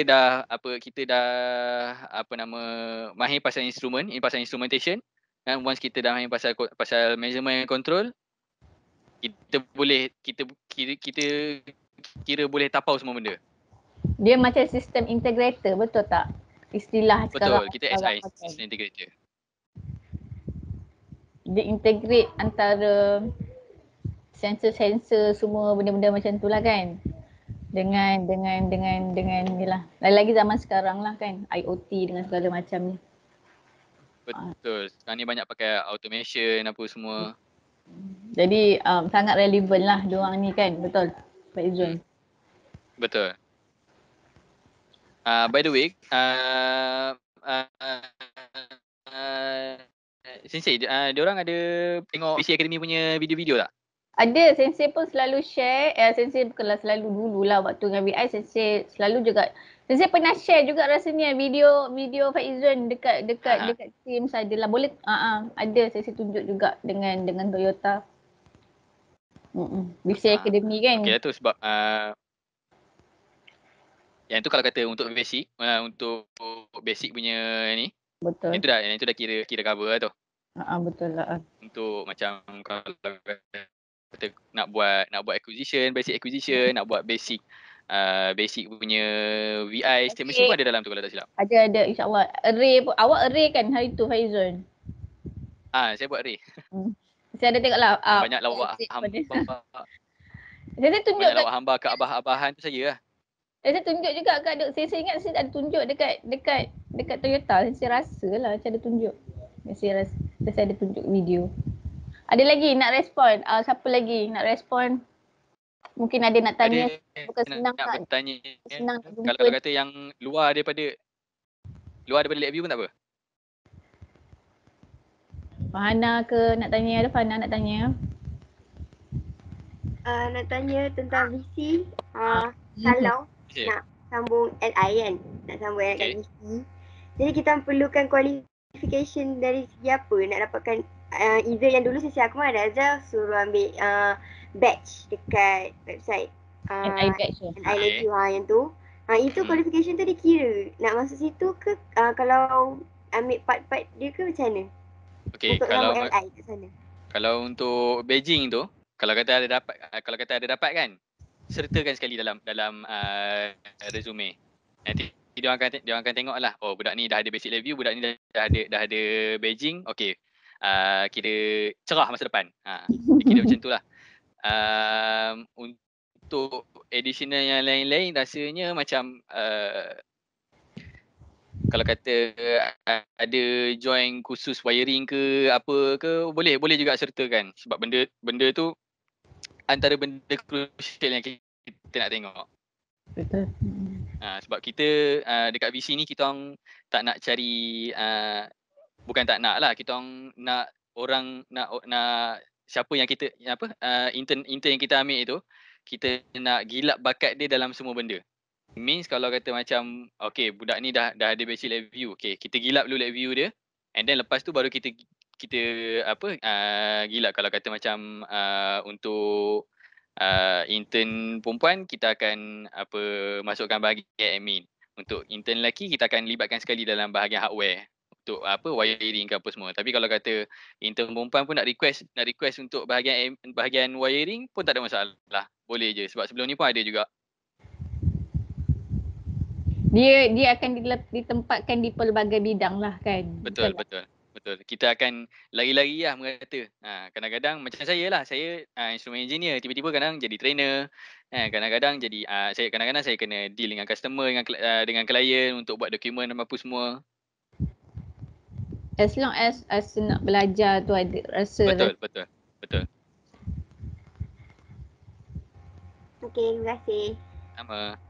dah mahir pasal instrumentation, dan once kita dah mahir pasal measurement and control, kita kira boleh tapau semua benda. Dia macam sistem integrator, betul tak? Istilah sekarang. Betul, kita SI, sistem integrator. Dia integrate antara sensor-sensor semua benda-benda macam tu lah kan. Dengan nilah. Lagi zaman sekarang lah kan, IoT dengan segala macam ni. Betul. Sekarang ni banyak pakai automation apa semua. Jadi sangat relevan lah diorang ni kan, betul Pak Izzuan? Betul. By the way, Sensei, diorang ada tengok PC Academy punya video-video tak? Ada, Sensei pun selalu share. Sensei bukanlah selalu, dululah waktu dengan VI Sensei selalu juga. Sensei pernah share juga rasanya video Pak Izzuan dekat Teams adalah. Boleh ada Sensei tunjuk juga dengan Toyota. PC Academy kan. Okay, tu sebab yang tu kalau kata untuk basic punya ni. Betul. Yang itu dah kira cover lah tu. Betul lah. Untuk macam kalau kata nak buat acquisition, basic acquisition, nak buat basic basic punya VI state machine pun ada dalam tu kalau tak silap. Ada insyaAllah. Array pun. Awak array kan hari tu Faizul? Saya buat array. Saya ada tengok lah. Banyak lawak hamba. Saya tunjuk Banyak lawak hamba ke abah-abahan tu saya lah. Saya tunjuk juga kat saya ingat saya ada tunjuk dekat Toyota. Saya rasa lah saya ada tunjuk. Saya ada tunjuk video. Ada lagi nak respon? Siapa lagi nak respon? Mungkin ada nak tanya. Bukan senang nak kan? bertanya. Senang nak jumpa. Kalau kata yang luar daripada lab view pun tak apa. Fahana ke nak tanya? Ada Fahana nak tanya? Nak tanya tentang VC. Kalau nak sambung LI kan, nak sambung LI kat VC. Jadi kita perlukan qualification dari segi apa nak dapatkan either yang dulu sesi aku ada Azhar suruh ambil batch dekat website NI batch tu. NI review yang tu. Itu qualification tu dia kira nak masuk situ ke kalau ambil part-part dia ke macam mana? Okey, Untuk kalau sambung LI kat sana. Kalau untuk Beijing tu, kalau kata ada dapat kan, sertakan sekali dalam resume. Nanti dia akan tengok lah, oh budak ni dah ada basic review, budak ni dah ada Beijing, okey. Kira cerah masa depan. Kira macam tu lah. Untuk additional yang lain-lain rasanya macam kalau kata ada join khusus wiring ke apa ke, boleh juga sertakan sebab benda tu antara benda crucial yang kita nak tengok. Betul. Sebab kita dekat VC ni kita orang tak nak cari bukan tak nak lah, kita orang nak orang nak siapa yang kita intern yang kita ambil itu, kita nak gilap bakat dia dalam semua benda. Means kalau kata macam okay budak ni dah ada basic lab view, okay kita gilap dulu lab view dia, and then lepas tu baru kita gilap. Kalau kata macam untuk intern perempuan kita akan masukkan bahagian admin. Untuk intern lelaki kita akan libatkan sekali dalam bahagian hardware untuk wiring ke apa semua. Tapi kalau kata intern perempuan pun nak request untuk bahagian wiring pun tak ada masalah. Boleh je sebab sebelum ni pun ada juga. Dia akan ditempatkan di pelbagai bidang lah kan. Betul. Kita akan lari-lari lah merata. Kadang-kadang macam saya lah, saya instrument engineer, tiba-tiba kadang jadi trainer. Kadang-kadang jadi saya kena deal dengan customer, dengan klien untuk buat dokumen dan apa semua. As long as nak belajar tu ada rasa. Betul. Okey, terima kasih. Sama.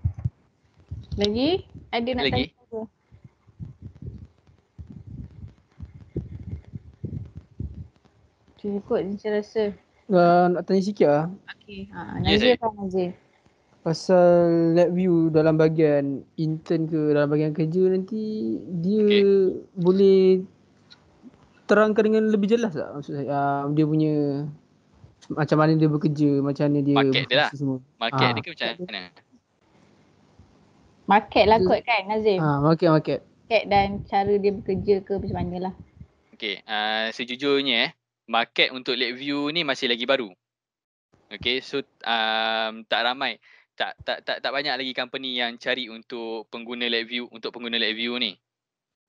Lagi? Ada nak Lagi? tanya apa? Cukup saya rasa. Nak tanya sikit lah. Okey. Nazir kan Nazir? Pasal lab view dalam bahagian intern ke dalam bahagian kerja nanti dia boleh terangkan dengan lebih jelas tak maksud saya dia punya macam mana dia bekerja, macam mana dia market dia lah. semua. Market dia ke macam mana? Market lah kot kan Nazim? Market. Market dan cara dia bekerja ke macam mana lah. Okay, sejujurnya market untuk lab view ni masih lagi baru. Okay, so tak ramai. Tak banyak lagi company yang cari untuk pengguna lab view ni.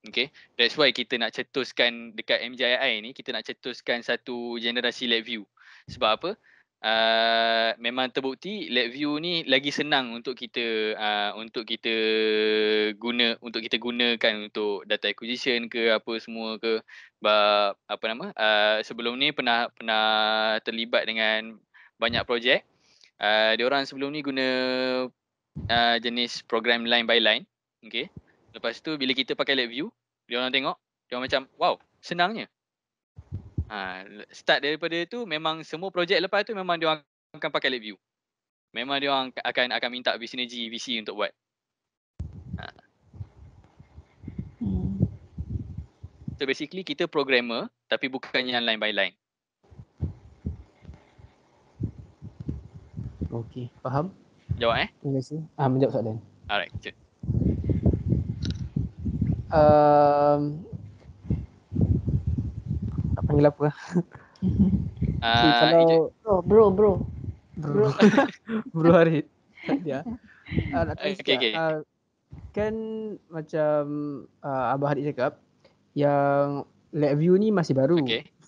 Okay, that's why kita nak cetuskan dekat MJII ni, kita nak cetuskan satu generasi lab view. Sebab apa? Memang terbukti lab view ni lagi senang untuk kita gunakan untuk data acquisition ke apa semua ke. Sebelum ni pernah terlibat dengan banyak projek. Diorang sebelum ni guna jenis program line by line. Okay. Lepas tu bila kita pakai lab view, diorang tengok, diorang macam wow, senangnya. Start daripada tu memang semua projek lepas tu memang diorang akan pakai lab view. Memang diorang akan minta Synergy VC untuk buat. So basically kita programmer tapi bukan yang line by line. Okey, faham? Jawab Terima kasih. Menjawab soalan. Alright, cik. Nak panggil apa lah? Kalau bro Bro Harid. Ya. nak tanya sikit. Kan macam Abang Hadik cakap yang LabVIEW ni masih baru.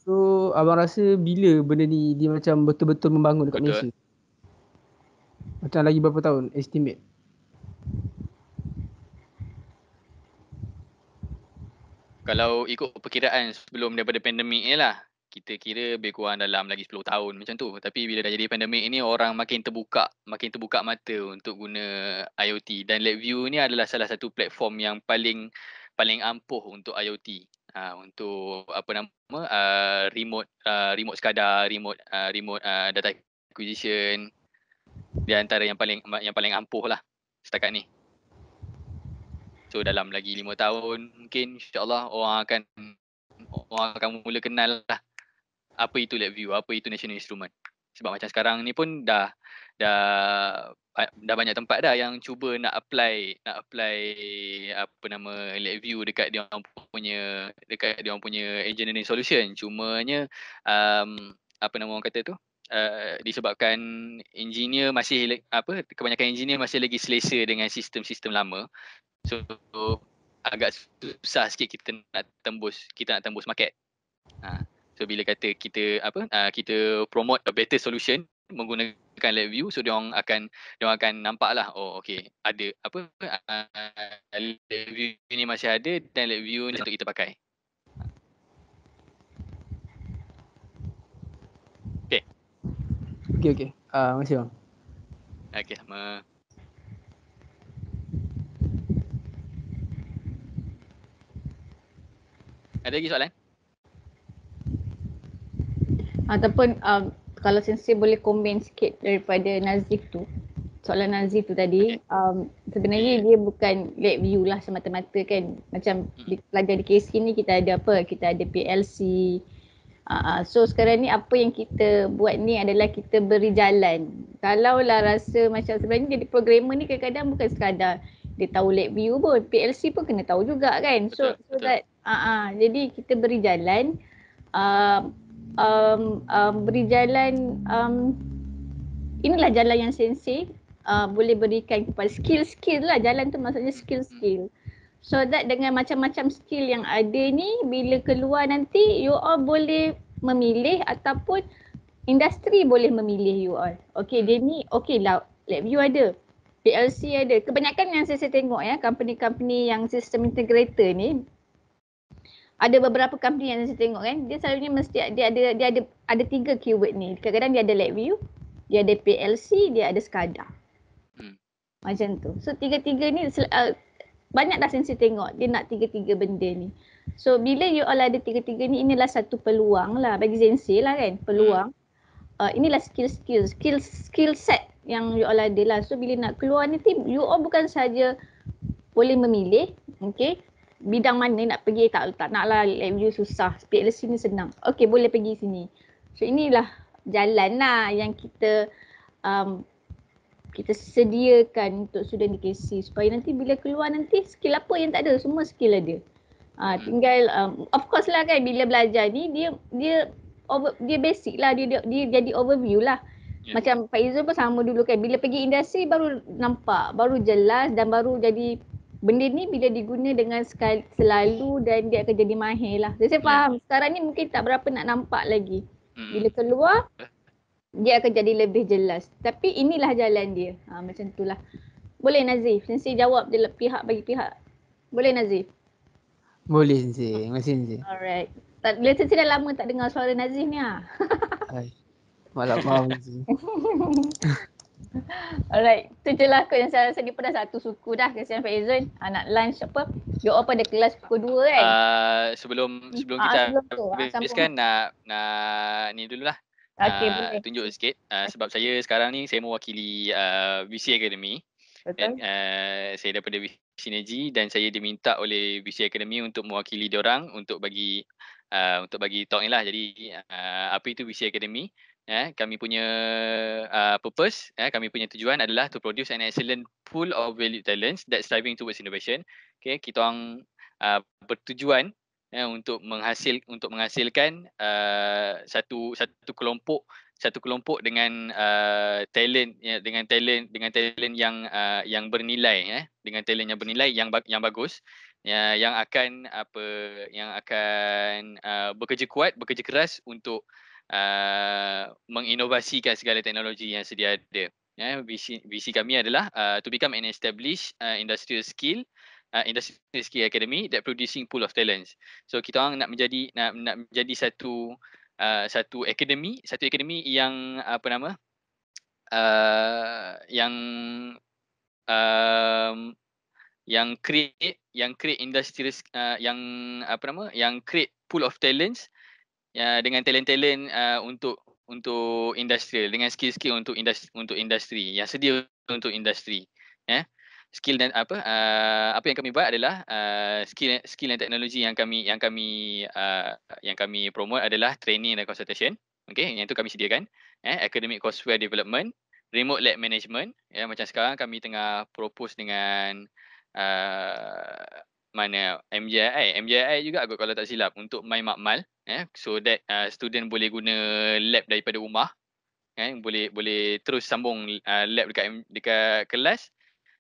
So abang rasa bila benda ni dia macam betul-betul membangun dekat Malaysia? Macam lagi berapa tahun estimate? Kalau ikut perkiraan sebelum daripada pandemik ni lah, kita kira lebih kurang dalam lagi 10 tahun macam tu. Tapi bila dah jadi pandemik ni, orang makin terbuka mata untuk guna IoT. Dan LabVIEW ni adalah salah satu platform yang paling ampuh untuk IoT. Untuk apa nama, remote SCADA, remote data acquisition. Di antara yang paling ampuh lah setakat ni. So dalam lagi 5 tahun mungkin insyaAllah orang akan mula kenal lah apa itu LabVIEW, apa itu National Instrument. Sebab macam sekarang ni pun dah banyak tempat dah yang cuba nak apply apa nama LabVIEW dekat dia orang punya engineering solution. Cumanya apa nama orang kata tu, disebabkan kebanyakan engineer masih lagi selesa dengan sistem-sistem lama. So agak susah sikit kita nak tembus market. So bila kata kita promote a better solution menggunakan LabVIEW, so dia orang akan nampak lah, oh okey, ada LabVIEW ni masih ada dan LabVIEW ni untuk kita pakai. Okey. Terima kasih bang. Okey, sama. Ada lagi soalan? Ataupun kalau Sensei boleh komen sikit daripada Nazif tu. Soalan Nazif tu tadi, sebenarnya dia bukan LabVIEW lah semata-mata kan. Macam pelajar di KC ni kita ada apa? Kita ada PLC. So sekarang ni apa yang kita buat ni adalah kita beri jalan. Kalau lah rasa macam sebenarnya jadi programmer ni kadang-kadang bukan sekadar dia tahu LabVIEW pun, PLC pun kena tahu juga kan. So that jadi kita beri jalan, beri jalan, inilah jalan yang Sensei boleh berikan kepada skill lah. Jalan tu maksudnya skill. So that dengan macam-macam skill yang ada ni, bila keluar nanti you all boleh memilih ataupun industri boleh memilih you all. Okay, dia ni okay lah, LabVIEW ada, PLC ada. Kebanyakan yang saya tengok ya, company-company yang sistem integrator ni, ada beberapa company yang saya tengok kan, dia selalunya mesti dia ada 3 keyword ni. Kadang-kadang dia ada LabVIEW, dia ada PLC, dia ada SCADA. Macam tu. So tiga-tiga ni banyak dah Sensei tengok dia nak 3 benda ni. So bila you all ada 3 ni, inilah satu peluang lah bagi Sensei lah kan, peluang. Inilah skill set yang you all ada lah. So bila nak keluar nanti, you all bukan saja boleh memilih, okay, bidang mana nak pergi, tak nak lah LabVIEW susah, PLC ni senang. Okay, boleh pergi sini. So inilah jalan lah yang kita sediakan untuk student di KC supaya nanti bila keluar nanti skill apa yang tak ada, semua skill ada. Tinggal of course lah kan, bila belajar ni dia basic lah, dia jadi overview lah. Macam Pak Izzul pun sama dulu kan, bila pergi industri baru nampak, baru jelas dan baru jadi benda ni bila diguna dengan selalu dan dia akan jadi mahir lah. Saya faham sekarang ni mungkin tak berapa nak nampak lagi. Bila keluar dia akan jadi lebih jelas. Tapi inilah jalan dia. Macam itulah. Boleh Nazif? Sensei jawab dia bagi pihak. Boleh Nazif? Boleh Sensei. Terima kasih Sensei. Alright. Sensei dah lama tak dengar suara Nazif ni lah. Maaf Sensei. Alright. Itu je lah kot yang saya rasa dia pun dah satu suku dah. Kesian Faizul. Nak lunch apa? You all pada kelas pukul 2 kan? Sebelum kita habiskan nak ni dululah. Okay, tunjuk sikit sebab saya sekarang ni saya mewakili VC Academy. Dan saya daripada Synergy dan saya diminta oleh VC Academy untuk mewakili diorang untuk bagi talk ni lah. Jadi apa itu VC Academy? Kami punya purpose, kami punya tujuan adalah to produce an excellent pool of valued talents that striving towards innovation. Okay, kita orang bertujuan untuk menghasilkan satu kelompok satu kelompok dengan talent dengan talent yang bernilai dengan talent yang bernilai yang bagus yang akan bekerja kuat, bekerja keras untuk menginovasikan segala teknologi yang sedia ada. Visi kami adalah to become an established industrial skill academy that producing pool of talents. So kita orang nak menjadi satu akademi yang yang create industri yang create pool of talents dengan talent untuk industrial, dengan skill untuk industri yang sedia untuk industri. Skill dan apa yang kami buat adalah skill dan teknologi yang kami promote adalah training dan consultation. Okey, yang itu kami sediakan. Academic courseware development, remote lab management. Macam sekarang kami tengah propose dengan MJI juga aku kalau tak silap untuk My Makmal, so that student boleh guna lab daripada rumah, boleh terus sambung lab dekat kelas,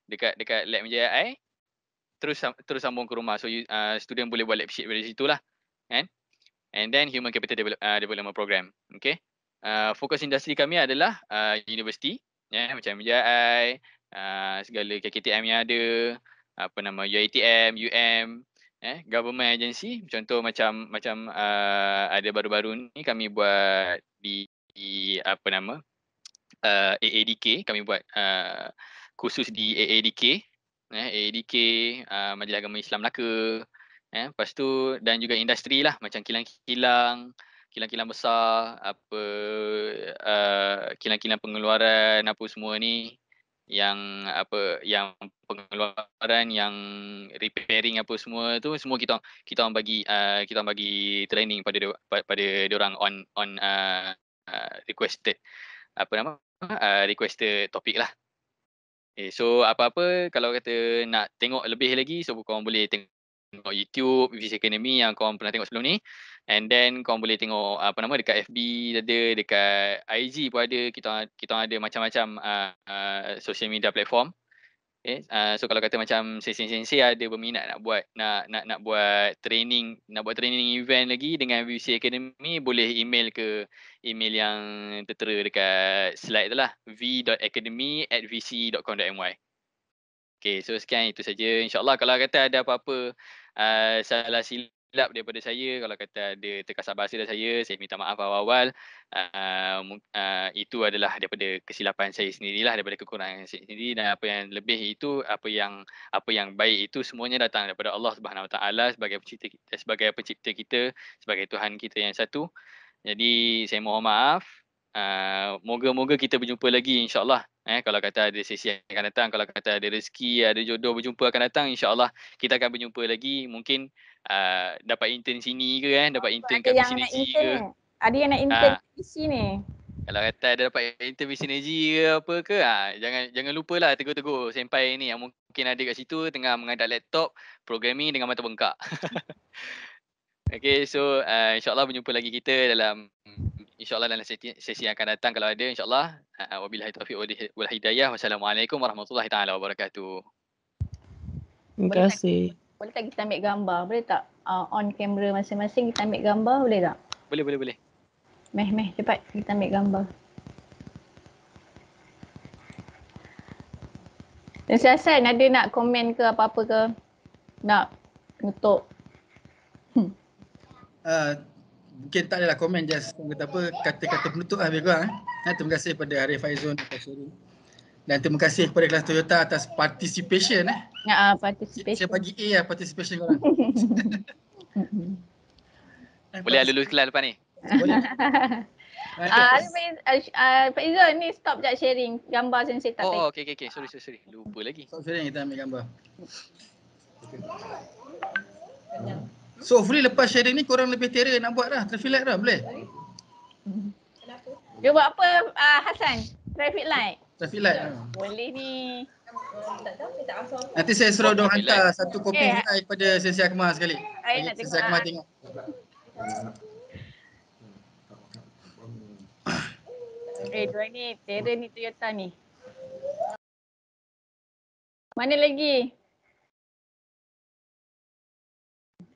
dekat lab MJI, terus sambung ke rumah. So student boleh buat lab sheet dari situlah, kan. And then human capital development program. Okay, fokus industri kami adalah universiti, macam MJI, segala KKTM yang ada, UiTM, government agency. Contoh macam ada baru-baru ni kami buat di AADK, kami buat khusus di AADK, Majlis Agama Islam Melaka, lepas tu dan juga industri lah macam kilang-kilang besar, kilang-kilang pengeluaran apa semua ni, yang pengeluaran, yang repairing apa semua tu, semua kita orang bagi training pada diorang on requested requested topik lah. So apa-apa kalau kata nak tengok lebih lagi, so korang boleh tengok YouTube VC Academy yang korang pernah tengok sebelum ni, and then korang boleh tengok dekat FB ada, dekat IG pun ada. Kita ada macam-macam social media platform. So kalau kata macam sensei ada berminat nak buat training event lagi dengan VC Academy, boleh email ke email yang tertera dekat slide tu lah, v.academy@vc.com.my. Okay, so sekian itu saja. InsyaAllah kalau kata ada apa-apa salah silap daripada saya, kalau kata ada terkasar bahasa dari saya minta maaf awal-awal. Itu adalah daripada kesilapan saya sendirilah, daripada kekurangan saya sendiri, dan apa yang lebih itu, apa yang baik itu semuanya datang daripada Allah Subhanahu Wa Taala sebagai pencipta kita, sebagai Tuhan kita yang satu. Jadi saya mohon maaf. Moga-moga kita berjumpa lagi insya-Allah. Kalau kata ada sesi akan datang, kalau kata ada rezeki, ada jodoh berjumpa akan datang, insya-Allah kita akan berjumpa lagi. Mungkin dapat intern sini ke, dapat intern kat Sinergi ke. Ada yang nak intern di sini. Kalau kata ada dapat intern di Sinergi ke apa ke, jangan lupalah tegur-tegur senpai ni yang mungkin ada kat situ tengah mengadap laptop programming dengan mata bengkak. Okay, so insya-Allah berjumpa lagi kita dalam sesi yang akan datang kalau ada, insya-Allah. Wabillahi taufiq wal hidayah. Wassalamualaikum warahmatullahi taala wabarakatuh. Terima kasih. Boleh tak kita ambil gambar? Boleh tak on kamera masing-masing kita ambil gambar, boleh tak? Boleh. Meh cepat kita ambil gambar. Dan Hasan ada nak komen ke apa-apa ke? Nak nutup? Mungkin tak adalah komen, just kata-kata penutup lah lebih kurang. Terima kasih kepada Arif Aizon atas sharing. Dan terima kasih kepada kelas Toyota atas participation. Participation. Saya bagi A lah participation korang. Boleh lulus kelas lepas ni? Boleh. Pak Izon ni stop sekejap sharing gambar sensei tak tengok. Okay. Sorry. Lupa lagi. Stop sharing, kita ambil gambar. So hopefully lepas sharing ni korang lebih terror nak buat dah, traffic light dah, boleh? Dia buat apa Hasan? Traffic light? Traffic light. Boleh ni. Nanti saya suruh diorang hantar satu kopi VI kepada Sensei Akmal sekali. Sensei Akmal tengok. Dua ni, Terra ni, Toyota ni. Mana lagi?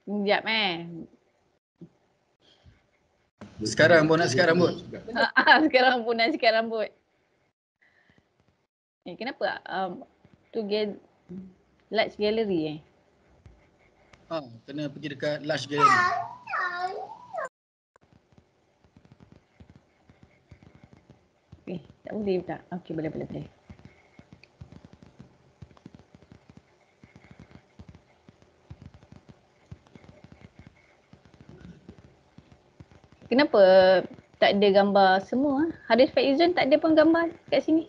Sekejap Sekarang pun nak sikat rambut. Sekarang pun nak sikat rambut. Kenapa? Large gallery Kena pergi dekat large gallery. Tak boleh tak? Okey, boleh. Kenapa tak ada gambar semua? Haris Faizun tak ada pun gambar kat sini?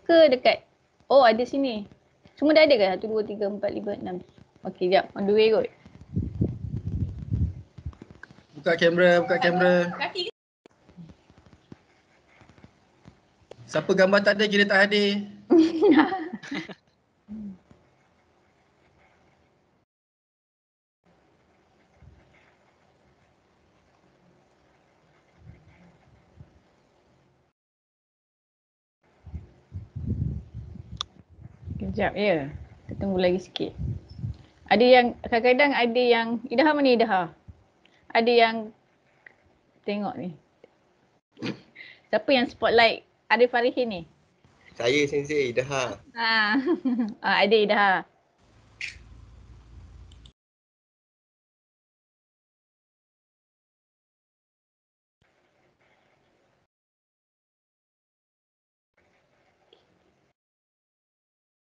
Ke dekat? Oh, ada sini. Semua dah ada ke? 1, 2, 3, 4, 5, 6. Okey, jap. On the way kot. Buka kamera. Siapa gambar tak ada kira tak hadir. Kejap ya. Kita tunggu lagi sikit. Ada yang kadang-kadang ada yang Idaha mana Idaha? Ada yang tengok ni. Siapa yang spotlight Arif Farihin ni? Saya Sensei, Idaha. Ada Idaha.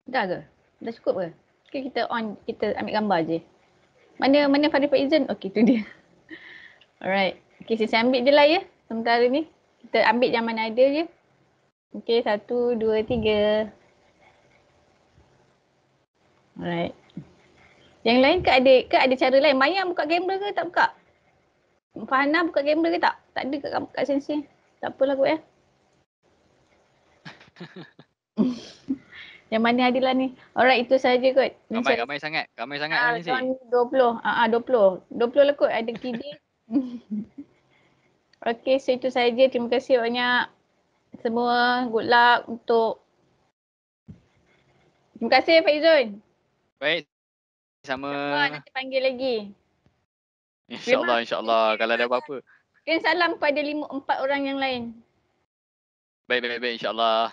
Dah ke? Dah cukup ke? Okay, kita ambil gambar je. Mana Farid Faizun? Okey, tu dia. Alright. Okay, saya ambil je lah ya. Sementara ni. Kita ambil yang mana ada je. Okay, 1, 2, 3. Alright. Yang lain ke ada cara lain? Mayang buka kamera ke tak buka? Fahana buka kamera ke tak? Tak ada kat Sensei. Tak apalah kot ya. Yang mana Adilah ni? Alright, itu saja kot. Ramai sangat ni sih. 20. 20 lah kot. Ada KD. Okay, so itu saja. Terima kasih banyak semua. Good luck untuk. Terima kasih Faizun. Baik. Sama. Nanti panggil lagi. InsyaAllah. Kalau ada apa-apa. Kirim salam kepada 4 orang yang lain. Baik. InsyaAllah.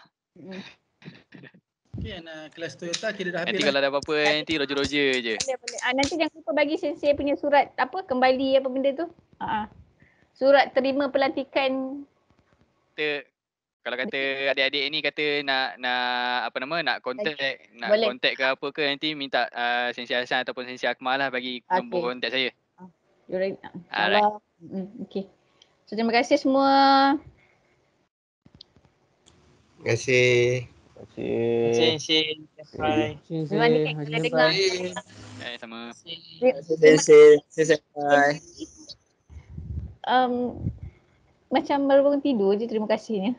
Okay, anak kelas Toyota kira dah habis Nanti kalau ada apa-apa nanti roger je. Boleh. Nanti jangan lupa bagi Sensei punya surat kembali apa benda tu. Surat terima pelantikan. Kalau kata adik-adik ni kata nak kontak ke apa ke nanti minta Sensei Hassan ataupun Sensei Akmal lah bagi nombor kontak saya. InsyaAllah. Okay. So terima kasih semua. Terima kasih. Sensei. Bye. Sama. Sensei. Bye. Macam baru bangun tidur je terima kasihnya.